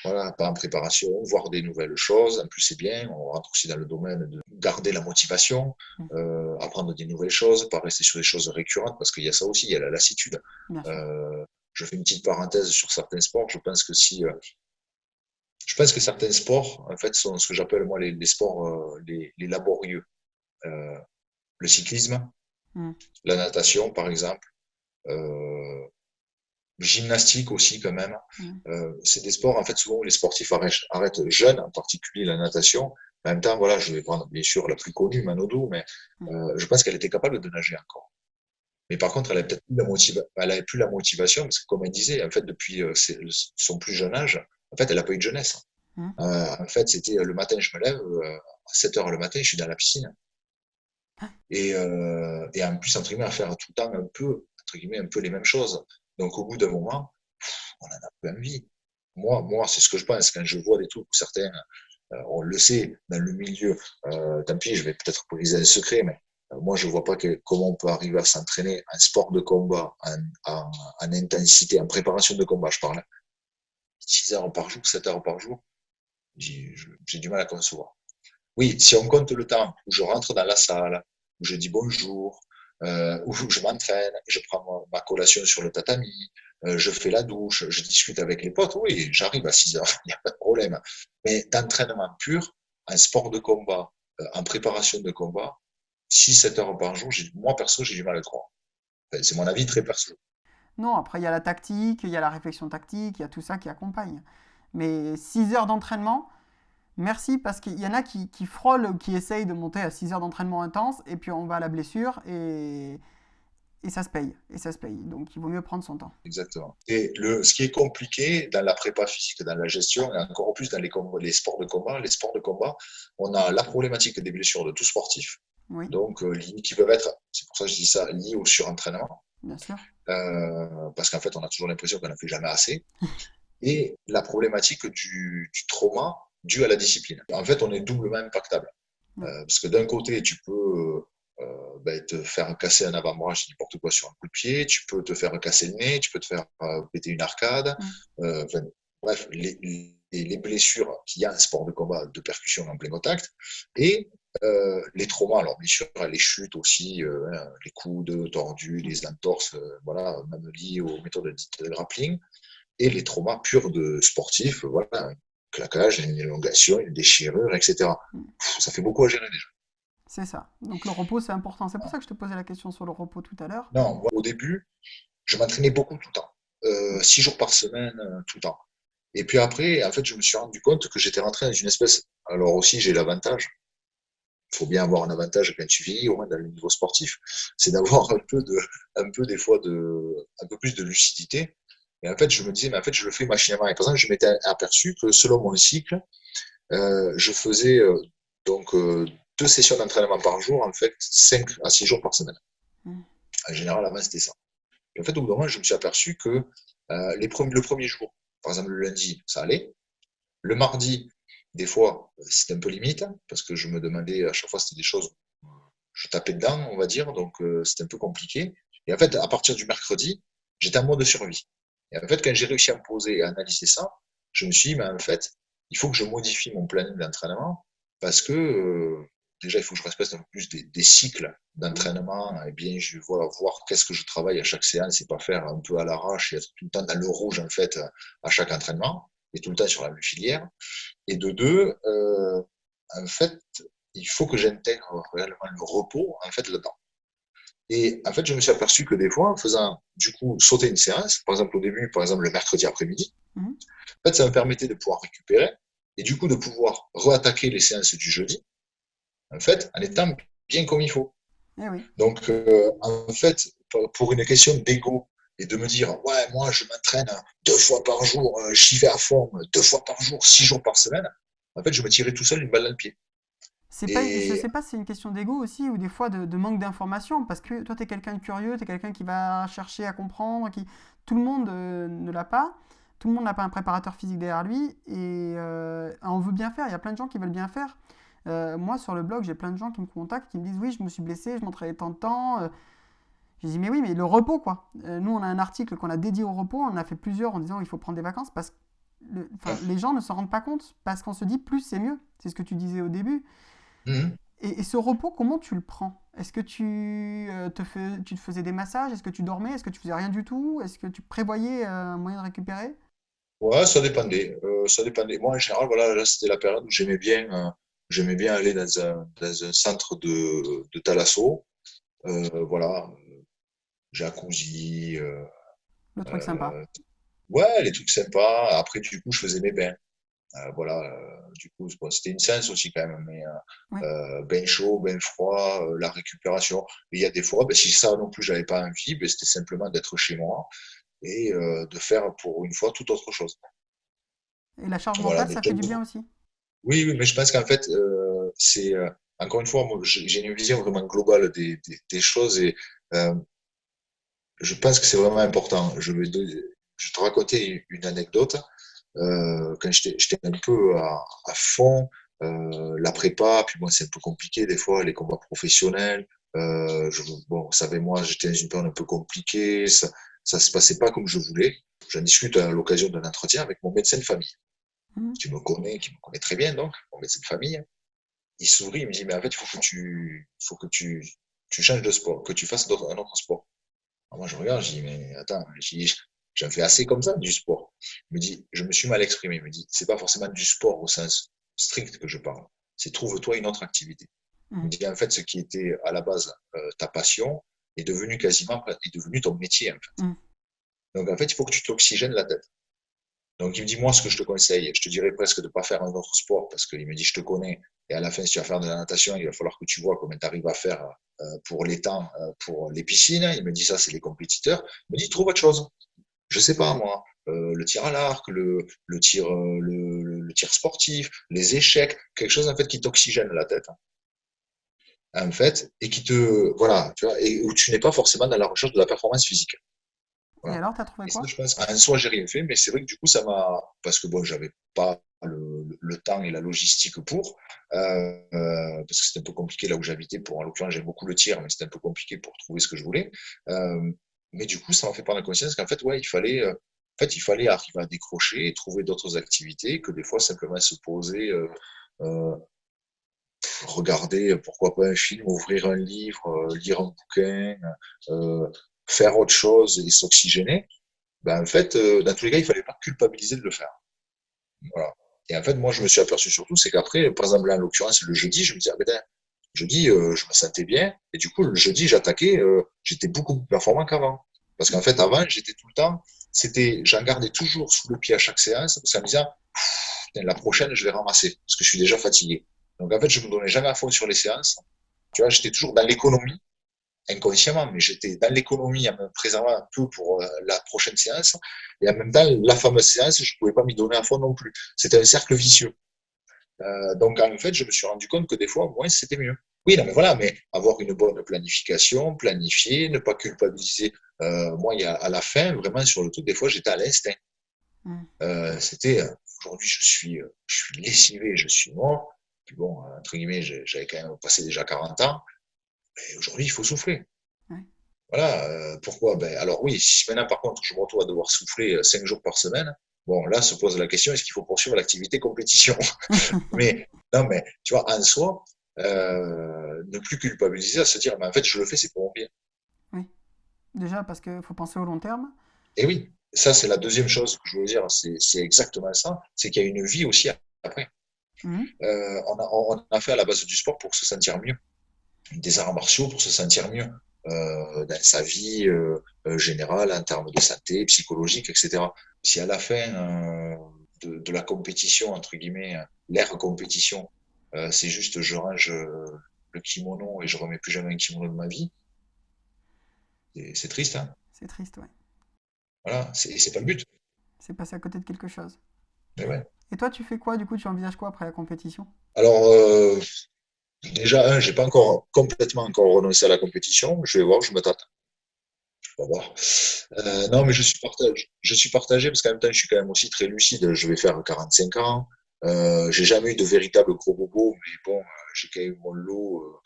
Voilà, pas en préparation, voir des nouvelles choses. En plus, c'est bien. On rentre aussi dans le domaine de garder la motivation, Mm. apprendre des nouvelles choses, pas rester sur des choses récurrentes, parce qu'il y a ça aussi, il y a la lassitude. Bien sûr. Je fais une petite parenthèse sur certains sports. Je pense que certains sports, en fait, sont ce que j'appelle moi les sports les laborieux. Euh, le cyclisme, Mm. la natation, par exemple. Euh, Gymnastique aussi quand même. Mm. C'est des sports, en fait, souvent où les sportifs arrêtent jeunes, en particulier la natation. En même temps, voilà, je vais prendre bien sûr la plus connue, Manodo, mais Mm. je pense qu'elle était capable de nager encore. Mais par contre, elle avait peut-être plus elle avait plus la motivation, parce que comme elle disait, en fait, depuis son plus jeune âge, en fait, elle a pas eu de jeunesse. Mm. En fait, c'était le matin, je me lève, à 7 heures le matin, je suis dans la piscine. Et en plus, entre guillemets, à faire tout le temps un peu, entre guillemets, un peu les mêmes choses. Donc, au bout d'un moment, on en a plus envie. Moi, c'est ce que je pense quand je vois des trucs où certains, on le sait, dans le milieu, tant pis, je vais peut-être briser un secret, mais moi, je vois pas comment on peut arriver à s'entraîner en sport de combat, en intensité, en préparation de combat, je parle, 6 heures par jour, 7 heures par jour, j'ai du mal à concevoir. Oui, si on compte le temps où je rentre dans la salle, où je dis bonjour, où je m'entraîne, je prends ma collation sur le tatami, je fais la douche, je discute avec les potes, oui, j'arrive à 6 heures, il n'y a pas de problème. Mais d'entraînement pur, un sport de combat, en préparation de combat, 6-7 heures par jour, moi perso, j'ai du mal à le croire. Enfin, c'est mon avis très perso. Non, après, il y a la tactique, il y a la réflexion tactique, il y a tout ça qui accompagne. Mais 6 heures d'entraînement, merci, parce qu'il y en a qui frôlent, qui essayent de monter à 6 heures d'entraînement intense, et puis on va à la blessure, et ça se paye. Et ça se paye. Donc il vaut mieux prendre son temps. Exactement. Et ce qui est compliqué dans la prépa physique, dans la gestion, et encore plus dans les sports de combat, on a la problématique des blessures de tout sportif. Oui, Donc, qui peuvent être, c'est pour ça que je dis ça, liées au surentraînement. bien sûr. Parce qu'en fait, on a toujours l'impression qu'on n'en fait jamais assez. Et la problématique du trauma dû à la discipline. En fait, on est doublement impactable. Ouais. Parce que d'un côté, tu peux te faire casser un avant-bras, je dis n'importe quoi, sur un coup de pied, tu peux te faire casser le nez, tu peux te faire péter une arcade. Mm. Enfin, bref, les blessures qu'il y a un sport de combat de percussion en plein contact, et les traumas, alors bien sûr, les chutes aussi, les coudes tordus, les entorses, voilà, même liés aux méthodes dites de grappling, et les traumas purs de sportifs, voilà, un claquage, une élongation, une déchirure, etc. Mm. Ça fait beaucoup à gérer déjà. C'est ça. Donc le repos, c'est important. C'est pour ça que je te posais la question sur le repos tout à l'heure. Non, moi, au début, je m'entraînais beaucoup tout le temps. Mm. 6 jours par semaine, tout le temps. Et puis après, en fait, je me suis rendu compte que j'étais rentré dans une espèce. Alors aussi, j'ai l'avantage. Il faut bien avoir un avantage quand tu vieillis, au moins dans le niveau sportif. C'est d'avoir un peu des fois un peu plus de lucidité. Et en fait, je me disais, mais en fait, je le fais machinalement. Et par exemple, je m'étais aperçu que selon mon cycle, je faisais donc 2 sessions d'entraînement par jour, en fait, 5 à 6 jours par semaine. Mm. En général, avant, c'était ça. Et en fait, au bout d'un moment, je me suis aperçu que le premier jour, par exemple le lundi, ça allait. Le mardi, des fois, c'était un peu limite, parce que je me demandais, à chaque fois, c'était des choses, je tapais dedans, on va dire, donc c'était un peu compliqué. Et en fait, à partir du mercredi, j'étais en mode survie. Et en fait, quand j'ai réussi à me poser et à analyser ça, je me suis dit, mais en fait, il faut que je modifie mon planning d'entraînement, parce que déjà, il faut que je respecte un peu plus des cycles Mm. d'entraînement, et bien, voilà, voir qu'est-ce que je travaille à chaque séance, et pas faire un peu à l'arrache, et être tout le temps dans le rouge, en fait, à chaque entraînement, et tout le temps sur la même filière. Et de deux, en fait, il faut que j'intègre réellement le repos en fait là-dedans. Et en fait, je me suis aperçu que des fois, en faisant du coup sauter une séance, par exemple au début, par exemple le mercredi après-midi, Mm. en fait, ça me permettait de pouvoir récupérer et du coup de pouvoir reattaquer les séances du jeudi, en fait, en étant bien comme il faut. Eh oui. Donc, en fait, pour une question d'ego et de me dire, ouais, moi, je m'entraîne 2 fois par jour, j'y vais à fond, 2 fois par jour, 6 jours par semaine, en fait, je me tirais tout seul une balle dans le pied. Je Et sais pas si c'est une question d'ego aussi ou des fois de manque d'information parce que toi tu es quelqu'un de curieux, tu es quelqu'un qui va chercher à comprendre, tout le monde ne l'a pas. Tout le monde n'a pas un préparateur physique derrière lui et on veut bien faire, il y a plein de gens qui veulent bien faire. Moi sur le blog, j'ai plein de gens qui me contactent, qui me disent oui, je me suis blessé, je m'entraînais tant de temps. Je dis mais oui, mais le repos quoi. Nous on a un article qu'on a dédié au repos, on en a fait plusieurs en disant il faut prendre des vacances parce que les gens ne s'en rendent pas compte parce qu'on se dit plus c'est mieux. C'est ce que tu disais au début. mmh, Et ce repos, comment tu le prends? Est-ce que tu te faisais des massages? Est-ce que tu dormais? Est-ce que tu faisais rien du tout? Est-ce que tu prévoyais un moyen de récupérer? ouais, ça dépendait. Ça dépendait. Moi, en général, voilà, là, c'était la période où j'aimais bien aller dans un centre de thalasso. Voilà, jacuzzi, Le truc sympa. euh, ouais, les trucs sympas. Après, du coup, je faisais mes bains. Voilà, du coup, bon, c'était une séance aussi quand même, mais Oui. bain chaud, bain froid, la récupération. Et il y a des fois, ben, si ça non plus, j'avais pas envie, ben, c'était simplement d'être chez moi et de faire pour une fois toute autre chose. Et la charge Voilà, mentale, donc ça fait du bien aussi. oui, oui, mais je pense qu'en fait, c'est encore une fois, moi, j'ai une vision vraiment globale des choses et euh, je pense que c'est vraiment important. Je vais te raconter une anecdote. Quand j'étais un peu à fond, la prépa, puis moi, c'est un peu compliqué des fois, les combats professionnels. Bon, vous savez, moi, j'étais dans une période un peu compliquée, ça se passait pas comme je voulais. J'en discute à l'occasion d'un entretien avec mon médecin de famille, Mhm. qui me connaît très bien, donc, mon médecin de famille. Il sourit, il me dit, mais en fait, il faut que tu changes de sport, que tu fasses un autre sport. Alors moi, je regarde, je dis, mais attends, j'en fais assez comme ça, du sport. Il me dit, je me suis mal exprimé. Il me dit, c'est pas forcément du sport au sens strict que je parle. C'est trouve-toi une autre activité. Il me Mhm. dit, en fait, ce qui était à la base ta passion est devenu ton métier, en fait. Mhm. Donc, en fait, il faut que tu t'oxygènes la tête. Donc, il me dit, moi, ce que je te conseille, je te dirais presque de ne pas faire un autre sport parce qu'il me dit, je te connais. Et à la fin, si tu vas faire de la natation, il va falloir que tu vois comment tu arrives à faire pour les temps, pour les piscines. Il me dit, ça, c'est les compétiteurs. Il me dit, trouve autre chose. Je sais pas, moi, le tir à l'arc, le tir sportif, les échecs, quelque chose, en fait, qui t'oxygène la tête, en fait, et qui te, voilà, tu vois, et où tu n'es pas forcément dans la recherche de la performance physique. Et Voilà. alors, t'as trouvé Et ça, quoi? je pense, en soi, j'ai rien fait, mais c'est vrai que du coup, ça m'a, parce que bon, j'avais pas le temps et la logistique pour, parce que c'était un peu compliqué là où j'habitais. Pour, en l'occurrence, j'aime beaucoup le tir, mais c'était un peu compliqué pour trouver ce que je voulais. Euh, mais du coup, ça m'a fait prendre conscience qu'en fait, ouais, il fallait arriver à décrocher et trouver d'autres activités que des fois simplement se poser, euh, regarder, pourquoi pas un film, ouvrir un livre, lire un bouquin, euh, faire autre chose et s'oxygéner. Ben, en fait, dans tous les cas, il fallait pas culpabiliser de le faire. Voilà. Et en fait, moi, je me suis aperçu surtout, c'est qu'après, par exemple, là, en l'occurrence, le jeudi, je me disais, ah, ben, jeudi, je me sentais bien. Et du coup, le jeudi, j'attaquais, j'étais beaucoup plus performant qu'avant. Parce qu'en fait, avant, j'étais tout le temps, j'en gardais toujours sous le pied à chaque séance, parce qu'en me disant, putain, la prochaine, je vais ramasser, parce que je suis déjà fatigué. Donc, en fait, je me donnais jamais à fond sur les séances. Tu vois, j'étais toujours dans l'économie. inconsciemment, mais j'étais dans l'économie en me préservant un peu pour la prochaine séance. Et en même temps, la fameuse séance, je ne pouvais pas m'y donner à fond non plus. C'était un cercle vicieux. Donc, en fait, je me suis rendu compte que des fois, moins, c'était mieux. Oui, non, mais voilà, mais avoir une bonne planification, planifier, ne pas culpabiliser. Moi, il y a, à la fin, vraiment, sur le truc, des fois, j'étais à l'instinct. Mm. C'était, aujourd'hui, je suis lessivé, je suis mort. Puis bon, entre guillemets, j'avais quand même passé déjà 40 ans. Et aujourd'hui, il faut souffler. Ouais. Voilà, pourquoi? Ben, alors oui, si maintenant, par contre, je me retrouve à devoir souffler 5 jours par semaine, bon, là se pose la question, est-ce qu'il faut poursuivre l'activité compétition? Mais non, mais tu vois, en soi, ne plus culpabiliser, à se dire, mais en fait, je le fais, c'est pour mon bien. Oui. Déjà parce qu'il faut penser au long terme. Et oui, ça, c'est la deuxième chose que je veux dire, c'est exactement ça, c'est qu'il y a une vie aussi après. Mhm. On a fait à la base du sport pour se sentir mieux, des arts martiaux pour se sentir mieux dans sa vie générale en termes de santé, psychologique, etc. Si à la fin de la compétition, entre guillemets, l'ère compétition, c'est juste je range le kimono et je remets plus jamais un kimono de ma vie, c'est triste, hein. C'est triste, ouais. Voilà, c'est pas le but. C'est passé à côté de quelque chose. Mais ouais. Et toi, tu fais quoi du coup? Tu envisages quoi après la compétition? Alors, déjà, j'ai pas encore complètement encore renoncé à la compétition. Je vais voir, je me tâte. On va voir. Non, mais je suis partagé parce qu'en même temps, je suis quand même aussi très lucide. Je vais faire 45 ans. J'ai jamais eu de véritable gros bobo, mais bon, j'ai quand même mon lot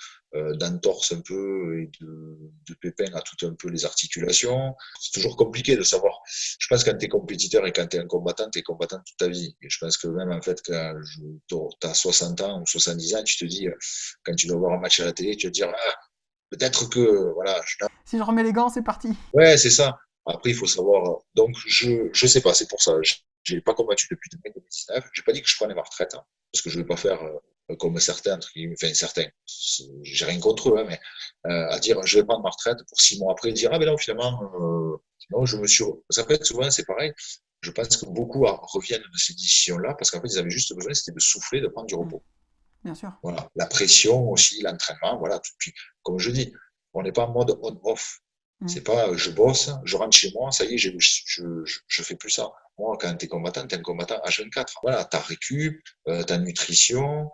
d'entorse un peu et de pépins à tout un peu les articulations. C'est toujours compliqué de savoir. Je pense que quand tu es compétiteur et quand tu es un combattant, tu es combattant toute ta vie. Et je pense que même en fait, quand tu as 60 ans ou 70 ans, tu te dis, quand tu dois voir un match à la télé, tu vas te dire, ah, peut-être que voilà, Si je remets les gants, c'est parti. ouais, c'est ça. Après, il faut savoir. Donc, je sais pas. C'est pour ça. J'ai pas combattu depuis 2019. J'ai pas dit que je prenais ma retraite, hein, parce que je vais pas faire comme certains, entre guillemets, enfin certains. J'ai rien contre eux, hein, mais à dire je vais prendre ma retraite pour 6 mois après dire ah ben non finalement non je me suis. Ça peut être souvent c'est pareil. Je pense que beaucoup reviennent de ces décisions-là parce qu'en fait ils avaient juste besoin c'était de souffler, de prendre du Mm. repos. Bien sûr. Voilà, la pression aussi, l'entraînement, voilà. Puis, comme je dis, on n'est pas en mode on-off. Mm. C'est pas je bosse, je rentre chez moi, ça y est, je fais plus ça. Moi, quand t'es combattant, t'es un combattant H24. Voilà, ta récup, ta nutrition,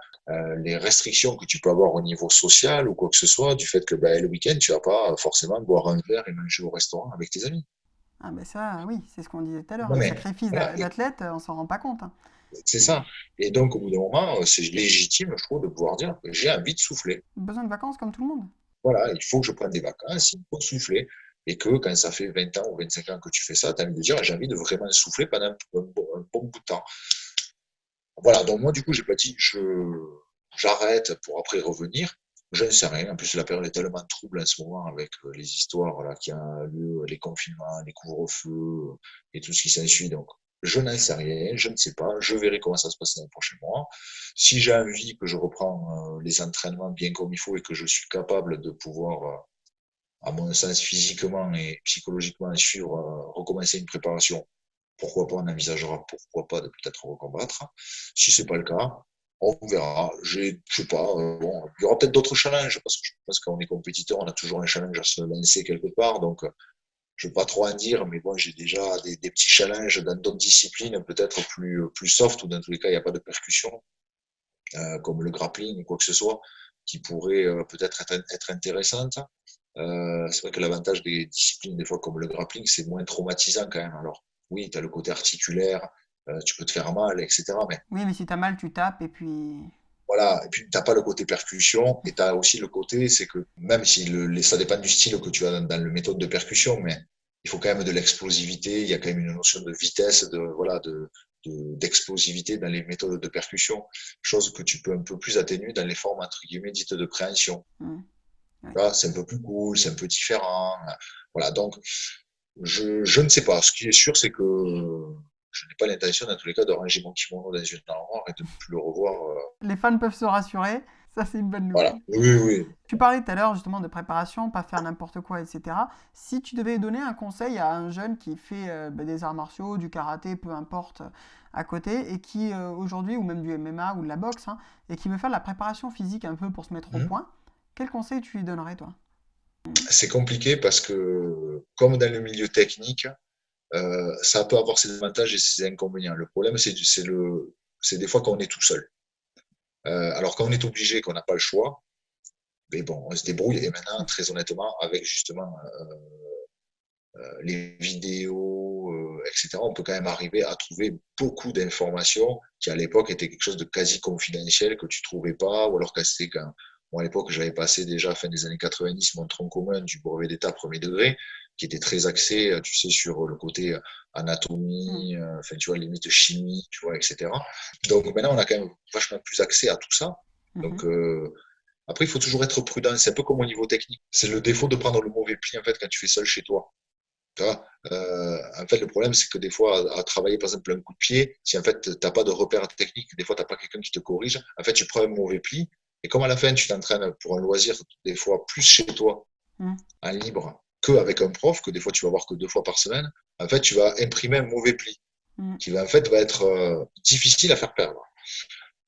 les restrictions que tu peux avoir au niveau social ou quoi que ce soit, du fait que ben, le week-end, tu vas pas forcément boire un verre et manger au restaurant avec tes amis. Ah ben ça, oui, c'est ce qu'on disait tout à l'heure. Non Le mais sacrifice voilà, d'athlète, on s'en rend pas compte, hein. c'est ça. Et donc, au bout d'un moment, c'est légitime, je trouve, de pouvoir dire que j'ai envie de souffler. Besoin de vacances comme tout le monde. Voilà, il faut que je prenne des vacances, il faut souffler. Et que quand ça fait 20 ans ou 25 ans que tu fais ça, tu as envie de dire, j'ai envie de vraiment souffler pendant un bon bout de temps. Voilà, donc moi, du coup, j'ai pas dit, j'arrête pour après revenir. Je ne sais rien. En plus, la période est tellement trouble en ce moment avec les histoires là, qui ont lieu, les confinements, les couvre-feux et tout ce qui s'ensuit. Donc, je n'en sais rien, je ne sais pas. Je verrai comment ça se passe dans les prochains mois. Si j'ai envie que je reprends les entraînements bien comme il faut et que je suis capable de pouvoir à mon sens, physiquement et psychologiquement suivre, recommencer une préparation, pourquoi pas, on envisagera, pourquoi pas de peut-être recombattre. Si c'est pas le cas, on verra. Je sais pas, bon, il y aura peut-être d'autres challenges, parce que je pense qu'on est compétiteur, on a toujours un challenge à se lancer quelque part, donc je ne veux pas trop en dire, mais bon, j'ai déjà des petits challenges dans d'autres disciplines, peut-être plus soft, ou dans tous les cas, il n'y a pas de percussion, comme le grappling ou quoi que ce soit, qui pourrait peut-être être intéressante. C'est vrai que l'avantage des disciplines, des fois, comme le grappling, c'est moins traumatisant quand même. Alors, oui, tu as le côté articulaire, tu peux te faire mal, etc. Mais Oui, mais si t'as mal, tu tapes et puis. voilà, et puis t'as pas le côté percussion, et tu as aussi le côté, c'est que même si ça dépend du style que tu as dans le méthode de percussion, mais il faut quand même de l'explosivité, il y a quand même une notion de vitesse, voilà, d'explosivité dans les méthodes de percussion, chose que tu peux un peu plus atténuer dans les formes, entre guillemets, dites de préhension. Mm. Ouais. Là, c'est un peu plus cool, c'est un peu différent. Voilà, donc je ne sais pas. Ce qui est sûr, c'est que je n'ai pas l'intention, dans tous les cas, de ranger mon kimono dans une armoire et de ne plus le revoir. Les fans peuvent se rassurer, ça c'est une bonne Voilà. nouvelle. Oui, oui. Tu parlais tout à l'heure justement de préparation, pas faire n'importe quoi, etc. Si tu devais donner un conseil à un jeune qui fait des arts martiaux, du karaté, peu importe, à côté, et qui aujourd'hui, ou même du MMA ou de la boxe, hein, et qui veut faire de la préparation physique un peu pour se mettre au Mhm. point, quel conseil tu lui donnerais toi? C'est compliqué parce que, comme dans le milieu technique, ça peut avoir ses avantages et ses inconvénients. Le problème, c'est des fois quand on est tout seul. Alors quand on est obligé, qu'on n'a pas le choix, mais bon, on se débrouille. Et maintenant, très honnêtement, avec justement les vidéos, etc., on peut quand même arriver à trouver beaucoup d'informations qui à l'époque étaient quelque chose de quasi confidentiel que tu trouvais pas, ou alors que c'était quand moi à l'époque j'avais passé déjà à la fin des années 90 mon tronc commun du brevet d'état premier degré, qui était très axé, tu sais, sur le côté Mm. anatomie, enfin tu vois, limite chimie, tu vois, etc. Donc maintenant on a quand même vachement plus accès à tout ça. Donc Mhm. après il faut toujours être prudent, c'est un peu comme au niveau technique. C'est le défaut de prendre le mauvais pli en fait quand tu fais seul chez toi. Tu vois, en fait, le problème, c'est que des fois, à travailler, par exemple, un coup de pied, si en fait, t'as pas de repère technique, des fois, t'as pas quelqu'un qui te corrige, en fait, tu prends un mauvais pli, et comme à la fin, tu t'entraînes pour un loisir, des fois, plus chez toi, Mm. en libre, qu'avec un prof, que des fois, tu vas voir que 2 fois par semaine, en fait, tu vas imprimer un mauvais pli, Mm. qui va, en fait, va être difficile à faire perdre.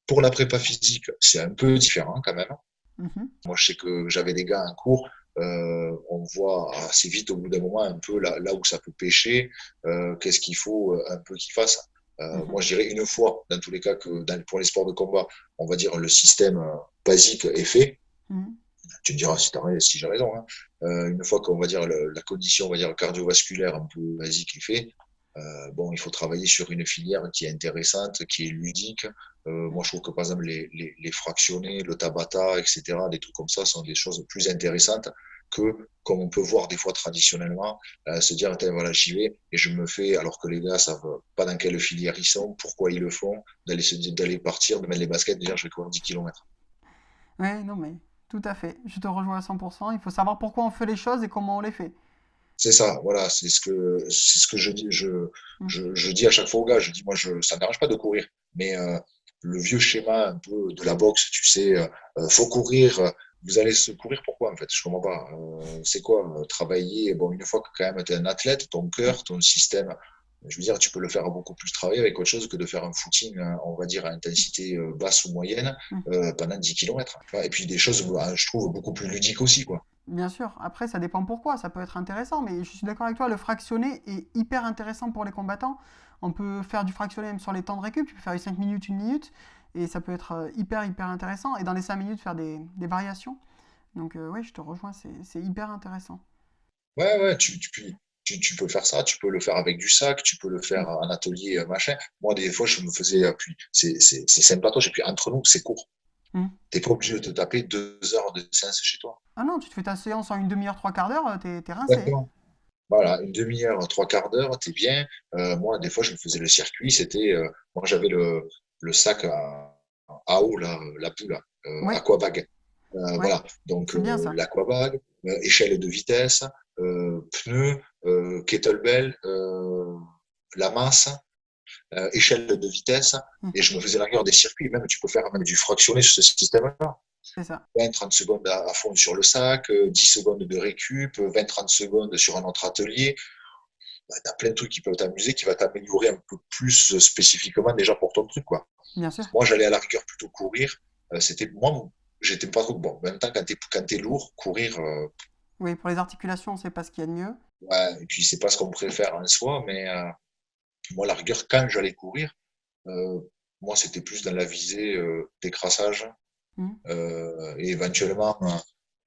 Pour la prépa physique, c'est un peu différent quand même. Mhm. Moi, je sais que j'avais des gars en cours, on voit assez vite au bout d'un moment un peu là où ça peut pêcher, qu'est-ce qu'il faut un peu qu'ils fassent. Mhm. Moi, je dirais une fois, dans tous les cas, que pour les sports de combat, on va dire le système basique est fait. Mhm. Tu me diras si j'ai raison. Hein. Une fois qu'on va dire la condition, on va dire cardiovasculaire un peu basique est fait, bon, il faut travailler sur une filière qui est intéressante, qui est ludique. Moi, je trouve que par exemple les fractionnés, le Tabata, etc., des trucs comme ça sont des choses plus intéressantes que comme on peut voir des fois traditionnellement, se dire voilà, j'y vais et je me fais, alors que les gars savent pas dans quelle filière ils sont, pourquoi ils le font, d'aller partir, de mettre les baskets, dire je vais courir 10 kilomètres. Ouais, non, mais tout à fait. Je te rejoins à 100%. Il faut savoir pourquoi on fait les choses et comment on les fait. C'est ça, voilà, c'est ce que je dis, Mm. je dis à chaque fois aux gars, je dis moi ça me dérange pas de courir, mais le vieux schéma un peu de la boxe, tu sais, faut courir, vous allez se courir pourquoi en fait? Je comprends pas. C'est quoi travailler? Bon, une fois que quand même tu es un athlète, ton Mm. cœur, ton système, je veux dire, tu peux le faire beaucoup plus travailler avec autre chose que de faire un footing, on va dire à intensité basse ou moyenne Mm. pendant 10 kilomètres. Et puis des choses, je trouve, beaucoup plus ludiques aussi, quoi. Bien sûr, après ça dépend pourquoi, ça peut être intéressant, mais je suis d'accord avec toi, le fractionné est hyper intéressant pour les combattants. On peut faire du fractionné même sur les temps de récup, tu peux faire du 5 minutes, 1 minute, et ça peut être hyper intéressant, et dans les 5 minutes faire des variations. Donc oui, je te rejoins, c'est hyper intéressant. Ouais, ouais, tu peux faire ça, tu peux le faire avec du sac, tu peux le Mm. faire en atelier, machin. Moi, des fois, je me faisais, puis c'est sympatoche, et puis entre nous, c'est court. Mm. T'es pas obligé de te taper 2 heures de séance chez toi. Ah non, tu te fais ta séance en une demi-heure, trois quarts d'heure, t'es rincé. Exactement. Voilà, une demi-heure, 3 quarts d'heure, t'es bien. Moi, des fois, je me faisais le circuit, c'était, moi, j'avais le sac à eau, là, la boule, là, Ouais, aquabag. ouais, Voilà, donc c'est bien ça. l'aquabag, échelle de vitesse, pneus, kettlebell, la masse, échelle de vitesse, Mm. et je me faisais la longueur des circuits. Même tu peux faire même du fractionné sur ce système-là. C'est ça. 20-30 secondes à fond sur le sac, 10 secondes de récup, 20-30 secondes sur un autre atelier. Bah, tu as plein de trucs qui peuvent t'amuser, qui va t'améliorer un peu plus spécifiquement déjà pour ton truc, quoi. Bien sûr. Moi, j'allais à la rigueur plutôt courir. C'était moi, j'étais pas trop bon. En même temps, quand t'es lourd, courir, Oui, pour les articulations, c'est pas ce qu'il y a de mieux. ouais, et puis c'est pas ce qu'on préfère en soi, mais moi, à la rigueur, quand j'allais courir, euh, moi, c'était plus dans la visée décrassage Mm. et éventuellement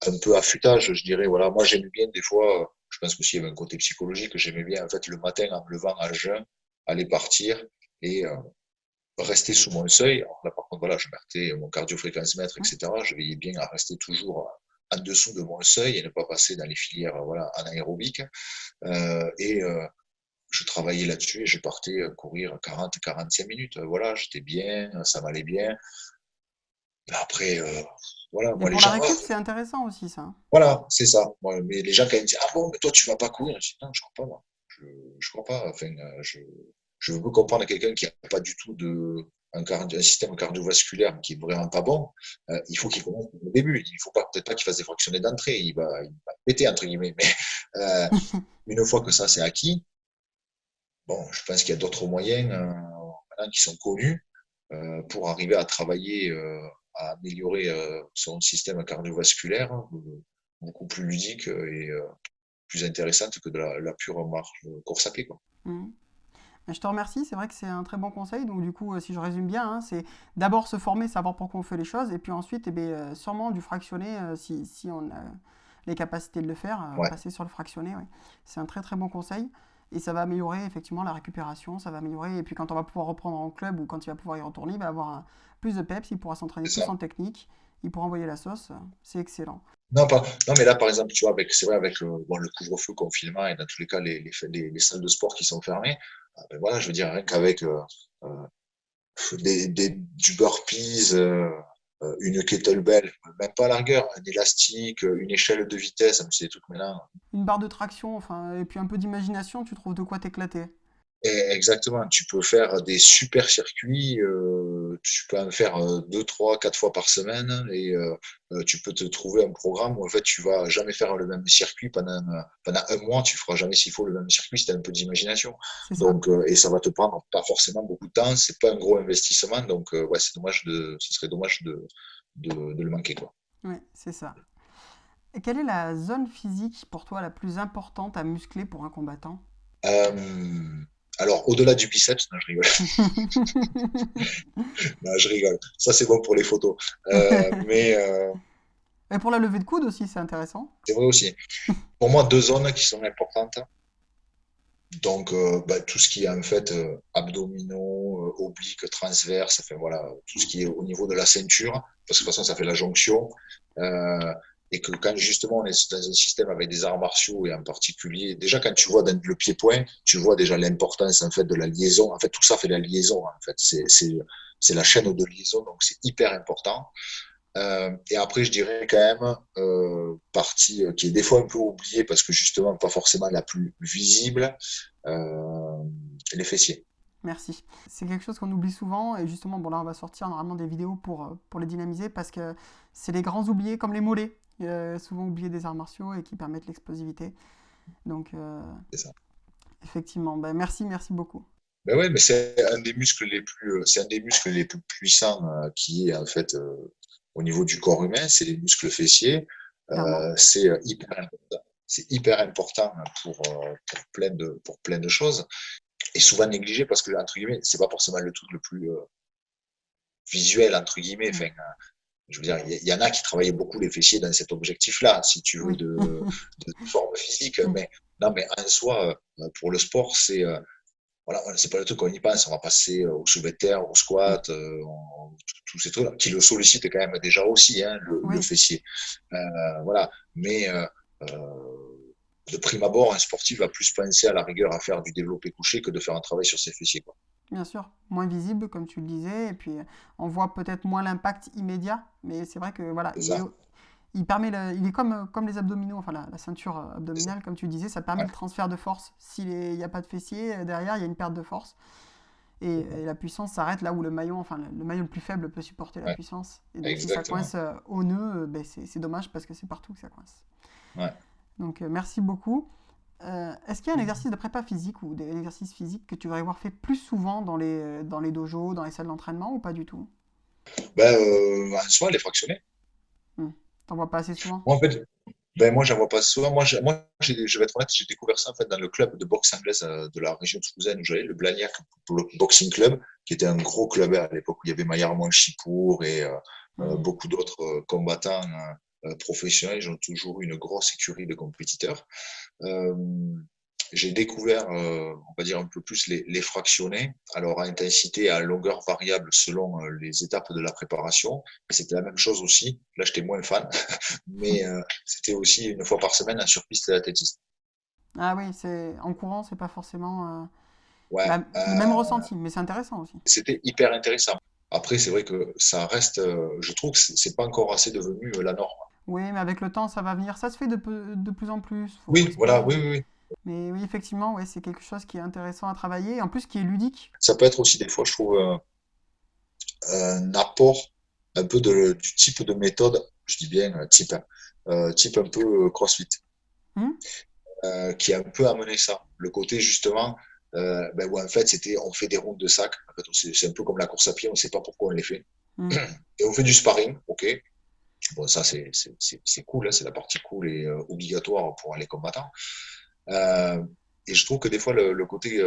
un peu affûtage, je dirais. Voilà, moi, j'aimais bien des fois, je pense qu'aussi il y avait un côté psychologique, j'aimais bien en fait le matin en me levant à jeun, aller partir et rester sous mon seuil. Alors là, par contre, voilà, je mettais mon cardio-fréquence-mètre, Mm. etc. Je veillais bien à rester toujours en dessous de mon seuil et ne pas passer dans les filières voilà, anaérobiques. Et je travaillais là-dessus et je partais courir 40-45 minutes. Voilà, j'étais bien, ça m'allait bien. Après, voilà, Et moi les pour la gens, ah, récup, c'est intéressant aussi, ça. voilà, c'est ça. Moi, mais les gens quand ils me disent, ah bon, mais toi tu vas pas courir, je dis non, je crois pas moi. Je crois pas. Enfin, je veux comprendre quelqu'un qui n'a pas du tout un système cardiovasculaire qui est vraiment pas bon. Il faut qu'il commence au début. Il faut pas peut-être pas qu'il fasse des fractionnés d'entrée. Il va péter entre guillemets. Mais une fois que ça c'est acquis, bon, je pense qu'il y a d'autres moyens maintenant qui sont connus pour arriver à travailler, à améliorer son système cardiovasculaire. beaucoup plus ludique et plus intéressante que de la pure marche course à pied, quoi. Mhm. Je te remercie, c'est vrai que c'est un très bon conseil. Donc du coup, si je résume bien, hein, c'est d'abord se former, savoir pourquoi on fait les choses, et puis ensuite, eh bien, sûrement du fractionner si on a les capacités de le faire, Ouais, passer sur le fractionné. Ouais. C'est un très très bon conseil. Et ça va améliorer effectivement la récupération, ça va améliorer. Et puis quand on va pouvoir reprendre en club ou quand il va pouvoir y retourner, il va avoir plus de peps, il pourra s'entraîner c'est plus ça. en technique, il pourra envoyer la sauce. C'est excellent. Non, pas, non, mais là, par exemple, tu vois, c'est vrai, avec bon, le couvre-feu, confinement et dans tous les cas, les salles de sport qui sont fermées, ben voilà, je veux dire, rien qu'avec euh, du burpees, une kettlebell, même pas à la rigueur, un élastique, une échelle de vitesse, c'est des trucs maintenant. Une barre de traction, enfin, et puis un peu d'imagination, tu trouves de quoi t'éclater. Exactement, tu peux faire des super circuits, tu peux en faire 2, 3, 4 fois par semaine et tu peux te trouver un programme où en fait tu vas jamais faire le même circuit pendant un mois, tu feras jamais s'il faut le même circuit si tu as un peu d'imagination. C'est ça. Donc, et ça va te prendre pas forcément beaucoup de temps, c'est pas un gros investissement, donc ouais, ce serait dommage de le manquer, quoi. Oui, c'est ça. Et quelle est la zone physique pour toi la plus importante à muscler pour un combattant? Euh, alors, au-delà du biceps, non, je rigole. Non, je rigole. Ça, c'est bon pour les photos. Mais Et pour la levée de coude aussi, c'est intéressant. c'est vrai aussi. Pour moi, deux zones qui sont importantes. Donc, bah, tout ce qui est en fait abdominaux, obliques, transverses, enfin voilà, tout ce qui est au niveau de la ceinture, parce que de toute façon, ça fait la jonction. Euh, et que quand justement on est dans un système avec des arts martiaux et en particulier, déjà quand tu vois dans le pied-point, tu vois déjà l'importance en fait de la liaison. En fait, tout ça fait la liaison. En fait, c'est la chaîne de liaison, donc c'est hyper important. Et après, je dirais quand même, partie qui est des fois un peu oubliée parce que justement pas forcément la plus visible, euh, les fessiers. Merci. C'est quelque chose qu'on oublie souvent et justement, bon là on va sortir normalement des vidéos pour les dynamiser parce que c'est les grands oubliés comme les mollets, souvent oubliés des arts martiaux et qui permettent l'explosivité. Donc C'est ça. effectivement, ben, merci, merci beaucoup. Ben ouais, mais c'est un des muscles les plus, c'est un des muscles les plus puissants qui est en fait au niveau du corps humain, c'est les muscles fessiers. Clairement. C'est hyper important. C'est hyper important pour plein de choses et souvent négligé parce que entre guillemets, c'est pas forcément le truc le plus visuel entre guillemets. Mm. Enfin, je veux dire, il y en a qui travaillaient beaucoup les fessiers dans cet objectif-là, si tu veux, Oui. de forme physique. Mm. Mais non, mais en soi, pour le sport, voilà, c'est pas le truc qu'on y pense. On va passer au soulevé de terre, au Mm. squat, tous ces trucs-là, qui le sollicitent quand même déjà aussi, hein, le Oui, fessier. Voilà. Mais de prime abord, un sportif va plus penser à la rigueur à faire du développé couché que de faire un travail sur ses fessiers, quoi. bien sûr. Moins visible, comme tu le disais, et puis on voit peut-être moins l'impact immédiat, mais c'est vrai que voilà, C'est ça, il permet il est comme les abdominaux, enfin la ceinture c'est ça. abdominale, comme tu disais, ça permet Ouais, le transfert de force. S'il n'y a pas de fessier, derrière, il y a une perte de force. Et la puissance s'arrête là où le maillon, enfin le maillon le plus faible peut supporter la ouais, puissance. Et donc si ça exactement. coince au nœud, ben, c'est dommage parce que c'est partout que ça coince. Ouais. Donc merci beaucoup. Est-ce qu'il y a un exercice de prépa physique ou des exercices physiques que tu voudrais avoir fait plus souvent dans les dojos, dans les salles d'entraînement ou pas du tout? Ben, en soi, les fractionnés. Hmm. T'en vois pas assez souvent? Moi, en fait, ben, moi, j'en vois pas souvent. Je vais être honnête, j'ai découvert ça en fait dans le club de boxe anglaise de la région toulousaine où j'allais, le Blagnac Boxing Club, qui était un gros club à l'époque où il y avait Maillard Monchipour et Hmm. beaucoup d'autres combattants professionnels. Ils ont toujours eu une grosse écurie de compétiteurs. Euh, j'ai découvert, on va dire un peu plus les fractionnés, alors à intensité et à longueur variable selon les étapes de la préparation. Et c'était la même chose aussi. Là, j'étais moins fan, mais c'était aussi une fois par semaine un sur-piste d'athlétisme. Ah oui, c'est en courant, c'est pas forcément Ouais, le même ressenti, mais c'est intéressant aussi. c'était hyper intéressant. Après, c'est vrai que ça reste, je trouve que c'est pas encore assez devenu la norme. Oui, mais avec le temps, ça va venir. Ça se fait de plus en plus, faut Oui, voilà, espérer. oui, oui, oui. Mais oui, effectivement, ouais, c'est quelque chose qui est intéressant à travailler, et en plus qui est ludique. Ça peut être aussi des fois, je trouve, un apport un peu du type de méthode, je dis bien type, hein, type un peu CrossFit, Hmm. qui a un peu amené ça. Le côté justement, ben, où en fait c'était, on fait des rondes de sac, en fait, c'est un peu comme la course à pied, on ne sait pas pourquoi on les fait. Hmm. Et on fait du sparring, ok. Bon, ça, c'est cool, hein, c'est la partie cool et obligatoire pour les combattants. Euh, et je trouve que des fois, le côté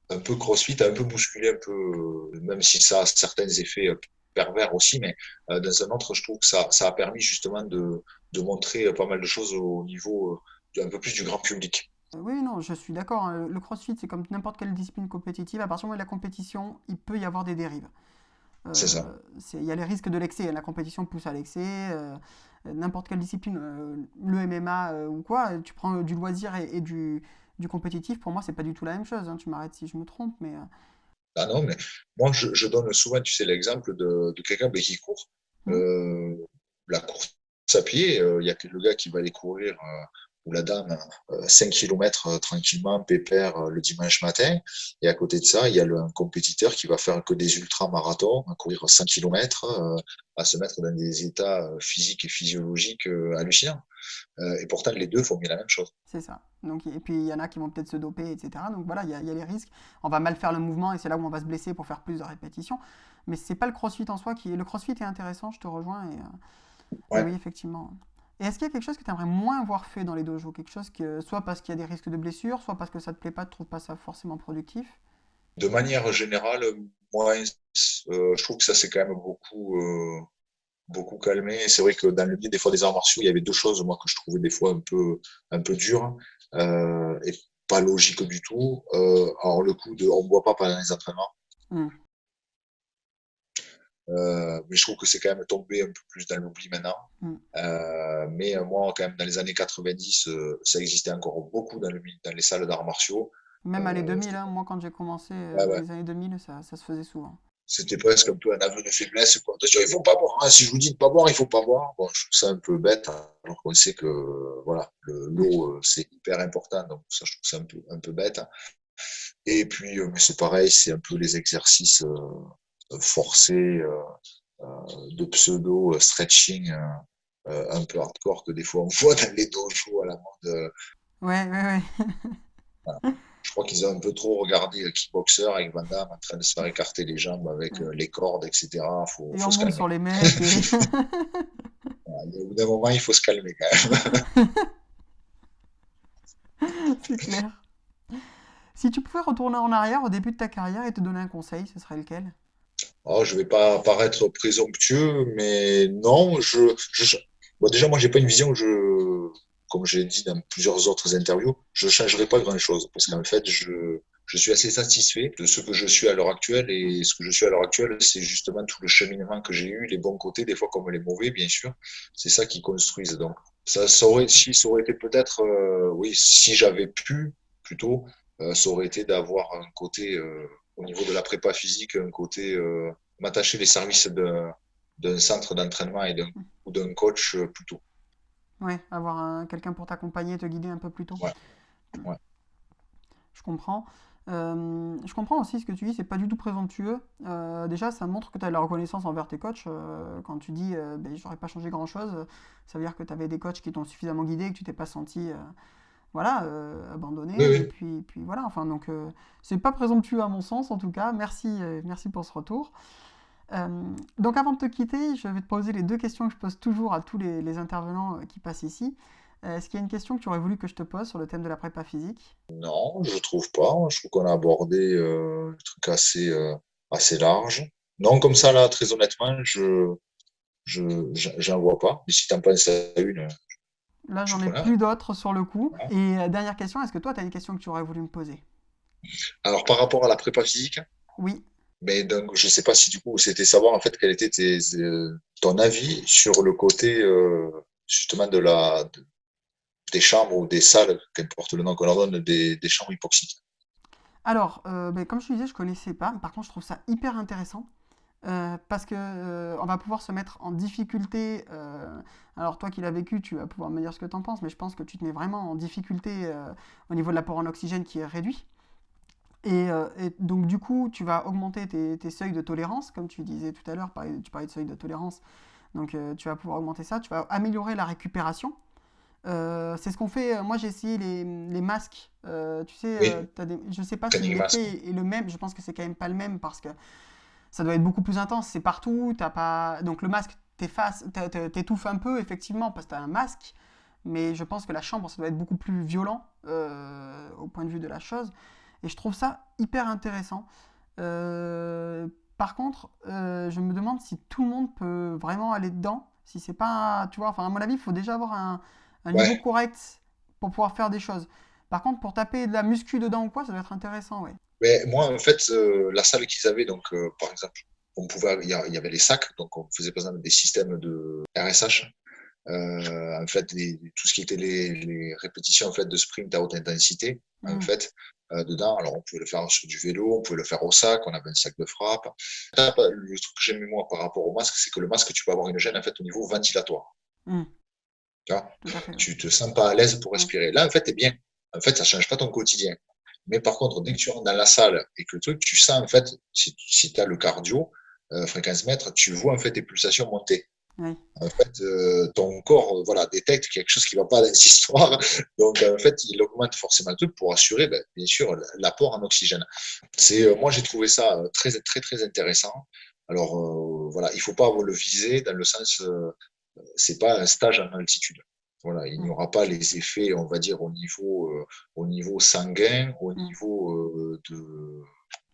un peu crossfit a un peu bousculé, un peu, même si ça a certains effets pervers aussi, mais dans un autre, je trouve que ça a permis justement de montrer pas mal de choses au niveau un peu plus du grand public. Oui, non, je suis d'accord, hein. Le CrossFit, c'est comme n'importe quelle discipline compétitive. À partir du moment où il y a la compétition, il peut y avoir des dérives. C'est ça. Il y a les risques de l'excès. La compétition pousse à l'excès. N'importe quelle discipline, le MMA ou quoi, tu prends du loisir et du compétitif. Pour moi, c'est pas du tout la même chose, hein. Tu m'arrêtes si je me trompe, mais Ah non, mais moi, je donne souvent, tu sais, l'exemple de quelqu'un ben, qui court. hmm. Euh, la course à pied, il y a que le gars qui va aller courir, ou la dame, 5 km tranquillement, pépère, le dimanche matin. Et à côté de ça, il y a un compétiteur qui va faire que des ultramarathons, à courir 100 km, à se mettre dans des états physiques et physiologiques hallucinants. Et pourtant, les deux font bien la même chose. C'est ça. Donc, et puis il y en a qui vont peut-être se doper, etc. Donc voilà, il y a les risques. On va mal faire le mouvement et c'est là où on va se blesser pour faire plus de répétitions. Mais c'est pas le crossfit en soi qui est. Le crossfit est intéressant, je te rejoins. Et Ouais. oui, effectivement. Et est-ce qu'il y a quelque chose que tu aimerais moins voir fait dans les dojos? Quelque chose que, soit parce qu'il y a des risques de blessure, soit parce que ça te plaît pas, tu trouves pas ça forcément productif? De manière générale, moi, je trouve que ça s'est quand même beaucoup calmé. C'est vrai que dans le milieu des fois des arts martiaux, il y avait deux choses, moi, que je trouvais des fois un peu dures et pas logiques du tout. Alors, le coup de on ne boit pas pendant les entraînements, Hmm. mais je trouve que c'est quand même tombé un peu plus dans l'oubli maintenant. Hmm. Mais moi, quand même, dans les années 90, ça existait encore beaucoup dans les salles d'arts martiaux. Même années Euh, 2000, hein, moi quand j'ai commencé ouais, dans ouais. les années 2000, ça se faisait souvent. C'était presque un peu un aveu de faiblesse, quoi. Attention, il faut pas boire, hein. Si je vous dis de pas boire, il faut pas boire. Bon, je trouve ça un peu bête, hein, alors qu'on sait que voilà, l'eau, c'est hyper important, donc ça, je trouve ça un peu bête. Et puis, mais c'est pareil, c'est un peu les exercices forcés de pseudo stretching un peu hardcore que des fois on voit dans les dojos à la mode. Ouais, ouais, ouais. Voilà. Je crois qu'ils ont un peu trop regardé Kickboxer avec Van Damme en train de se faire écarter les jambes avec Ouais. les cordes, etc. Et on Faut se monte sur calmer. les mecs et... Au bout d'un moment, il faut se calmer quand même. C'est clair. Si tu pouvais retourner en arrière au début de ta carrière et te donner un conseil, ce serait lequel? Oh, je vais pas paraître présomptueux, mais non, bon, déjà, moi, j'ai pas une vision, comme j'ai dit dans plusieurs autres interviews, je changerai pas grand-chose parce Hmm. qu'en fait, je suis assez satisfait de ce que je suis à l'heure actuelle et ce que je suis à l'heure actuelle, c'est justement tout le cheminement que j'ai eu, les bons côtés, des fois comme les mauvais, bien sûr. C'est ça qui construisent. Donc, ça aurait été peut-être, oui, si j'avais pu, plutôt, ça aurait été d'avoir un côté, au niveau de la prépa physique, un côté, m'attacher les services d'un centre d'entraînement ou d'un coach plus tôt. Ouais, avoir quelqu'un pour t'accompagner, te guider un peu plus tôt. Ouais, Hmm. ouais. Je comprends. Je comprends aussi ce que tu dis, c'est pas du tout présomptueux. Déjà, ça montre que tu as de la reconnaissance envers tes coachs. Quand tu dis ben, j'aurais pas changé grand-chose, ça veut dire que tu avais des coachs qui t'ont suffisamment guidé, que tu t'es pas senti voilà, Oui, abandonné. Et oui. puis voilà, enfin, donc c'est pas présomptueux à mon sens en tout cas. Merci, merci pour ce retour. Donc avant de te quitter, je vais te poser les deux questions que je pose toujours à tous les intervenants qui passent ici. Est-ce qu'il y a une question que tu aurais voulu que je te pose sur le thème de la prépa physique? Non, je trouve pas. Je trouve qu'on a abordé des trucs assez larges. Non, comme ça, là, très honnêtement, j'en vois pas. Mais si t'en penses à une, Là, je suis j'en ai preneur. plus d'autres sur le coup. Voilà. Et dernière question, est-ce que toi, tu as une question que tu aurais voulu me poser? Alors, par rapport à la prépa physique, Oui. mais donc, je sais pas si du coup, c'était savoir en fait quel était ton avis sur le côté justement des chambres ou des salles, qu'importe le nom qu'on leur donne, des chambres hypoxiques. Alors, ben, comme je te disais, je connaissais pas. Par contre, je trouve ça hyper intéressant. Parce que on va pouvoir se mettre en difficulté. Alors toi qui l'as vécu, tu vas pouvoir me dire ce que tu en penses, mais je pense que tu te mets vraiment en difficulté au niveau de l'apport en oxygène qui est réduit. Et donc du coup, tu vas augmenter tes seuils de tolérance, comme tu disais tout à l'heure, tu parlais de seuil de tolérance. Donc tu vas pouvoir augmenter ça, tu vas améliorer la récupération. C'est ce qu'on fait. Moi, j'ai essayé les masques. Tu sais, Oui, je sais pas si training mask. l'effet est le même. Je pense que c'est quand même pas le même parce que ça doit être beaucoup plus intense. C'est partout. T'as pas donc le masque. t'étouffes un peu, effectivement, parce que t'as un masque. Mais je pense que la chambre, ça doit être beaucoup plus violent au point de vue de la chose. Et je trouve ça hyper intéressant. Par contre, je me demande si tout le monde peut vraiment aller dedans. Si c'est pas, tu vois, enfin, à mon avis, il faut déjà avoir un niveau Ouais. correct pour pouvoir faire des choses. Par contre, pour taper de la muscu dedans ou quoi, ça doit être intéressant, ouais. Mais moi, en fait, la salle qu'ils avaient, donc, par exemple, il y avait les sacs, donc on faisait par exemple des systèmes de RSH. En fait, tout ce qui était les répétitions en fait de sprint à haute intensité, en Mm. fait, dedans. Alors, on pouvait le faire sur du vélo, on pouvait le faire au sac, on avait un sac de frappe. Le truc que j'aime moi par rapport au masque, c'est que le masque, tu peux avoir une gêne en fait au niveau ventilatoire. Mm. Tu vois, Tout à fait, ouais. tu te sens pas à l'aise pour Ouais. respirer. Là, en fait, t'es bien. En fait, ça change pas ton quotidien. Mais par contre, dès que tu rentres dans la salle et que le truc, tu sens en fait, si tu as le cardio, fréquence mètre, tu vois en fait tes pulsations monter. Ouais. En fait, ton corps voilà, détecte quelque chose qui ne va pas dans cette histoire. Donc, en fait, il augmente forcément le truc pour assurer, ben, bien sûr, l'apport en oxygène. Moi, j'ai trouvé ça très, très, très intéressant. Alors, voilà, il ne faut pas le viser dans le sens, c'est pas un stage en altitude. Voilà, il n'y Mm. aura pas les effets, on va dire, au niveau sanguin, au Mm. niveau de,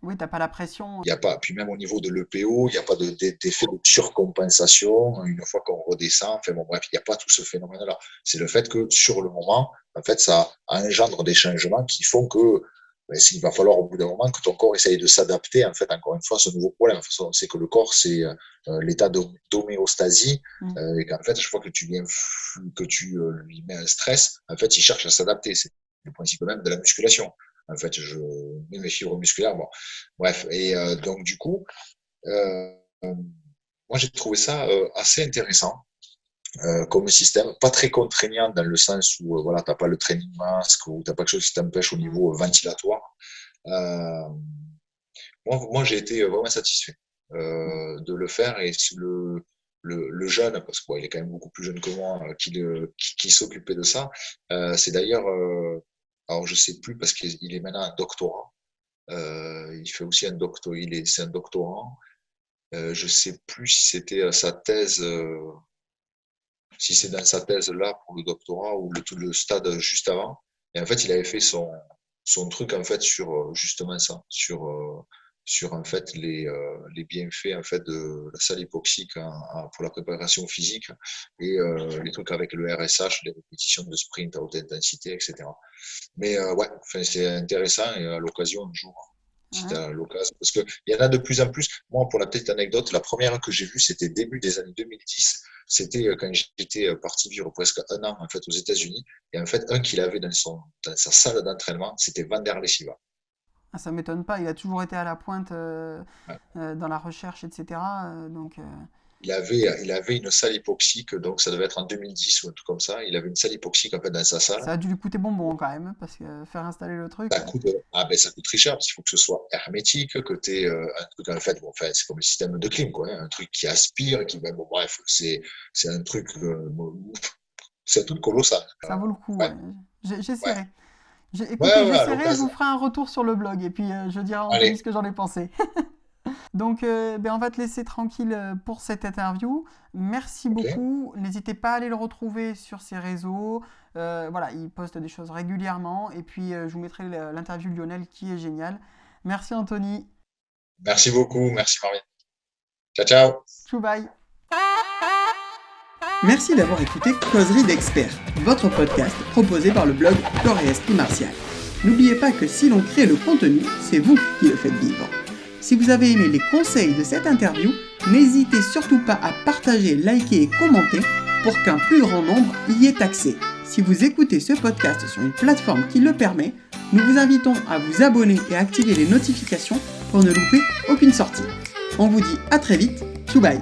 Oui, t'as pas la pression. il y a pas, puis même au niveau de l'EPO, il n'y a pas d'effet de surcompensation une fois qu'on redescend. Enfin bon, bref, il n'y a pas tout ce phénomène-là. C'est le fait que sur le moment, en fait, ça engendre des changements qui font que ben, il va falloir au bout d'un moment que ton corps essaye de s'adapter, en fait, encore une fois, à ce nouveau problème. De toute façon, c'est que le corps, c'est l'état d'homéostasie, Mm. et qu'en fait, chaque fois que que tu lui mets un stress, en fait, il cherche à s'adapter. C'est le principe même de la musculation. En fait, je mets mes fibres musculaires. Bon, bref, et donc du coup, euh, moi j'ai trouvé ça assez intéressant comme système, pas très contraignant dans le sens où voilà, t'as pas le training masque ou t'as pas quelque chose qui t'empêche au Mm. niveau ventilatoire. Euh, moi j'ai été vraiment satisfait Mm. de le faire et le jeune, parce qu'il est quand même beaucoup plus jeune que moi, qui s'occupait de ça. C'est d'ailleurs, alors je sais plus parce qu'il est maintenant un doctorat. Il fait aussi c'est un doctorant. Je sais plus si c'était sa thèse, si c'est dans sa thèse là pour le doctorat ou le stade juste avant. Et en fait, il avait fait son truc en fait sur justement ça, sur en fait les bienfaits en fait de la salle hypoxique pour la préparation physique et les trucs avec le RSH, les répétitions de sprint à haute intensité, etc. Mais ouais, enfin, c'est intéressant et à l'occasion un jour, si tu Ouais. as l'occasion. Parce qu'il y en a de plus en plus. Moi, pour la petite anecdote, la première que j'ai vue, c'était début des années 2010. C'était quand j'étais parti vivre presque un an en fait, aux États-Unis. Et en fait, un qu'il avait dans sa salle d'entraînement, c'était Vanderlei Silva. Ah, ça m'étonne pas, il a toujours été à la pointe Ouais. dans la recherche, etc. Donc, Il avait une salle hypoxique, donc ça devait être en 2010 ou un truc comme ça. Il avait une salle hypoxique en fait, dans sa salle. ça a dû lui coûter bonbon quand même, parce que faire installer le truc. Ça coûte très cher parce qu'il faut que ce soit hermétique, que tu aies un truc en fait, bon, enfin, c'est comme le système de clim, quoi, hein, un truc qui aspire, ben, bon, bref, c'est un truc, c'est un truc colossal. Ça vaut le coup, Ouais, ouais. ouais, J'essaierai. ouais, Écoutez, ouais, à j'essaierai, je vous l'occasion. ferai un retour sur le blog, et puis je dirai à Anthony Allez, ce que j'en ai pensé. Donc, ben, on va te laisser tranquille pour cette interview. Merci ok, beaucoup. N'hésitez pas à aller le retrouver sur ses réseaux. Voilà, il poste des choses régulièrement. Et puis, je vous mettrai l'interview de Lionel qui est géniale. Merci Anthony. merci beaucoup, merci Marvin. Ciao, ciao. Tchou bye. Merci d'avoir écouté Causerie d'experts, votre podcast proposé par le blog Corps et Esprit Martial. N'oubliez pas que si l'on crée le contenu, c'est vous qui le faites vivre. Si vous avez aimé les conseils de cette interview, n'hésitez surtout pas à partager, liker et commenter pour qu'un plus grand nombre y ait accès. Si vous écoutez ce podcast sur une plateforme qui le permet, nous vous invitons à vous abonner et à activer les notifications pour ne louper aucune sortie. On vous dit à très vite, tchou bye.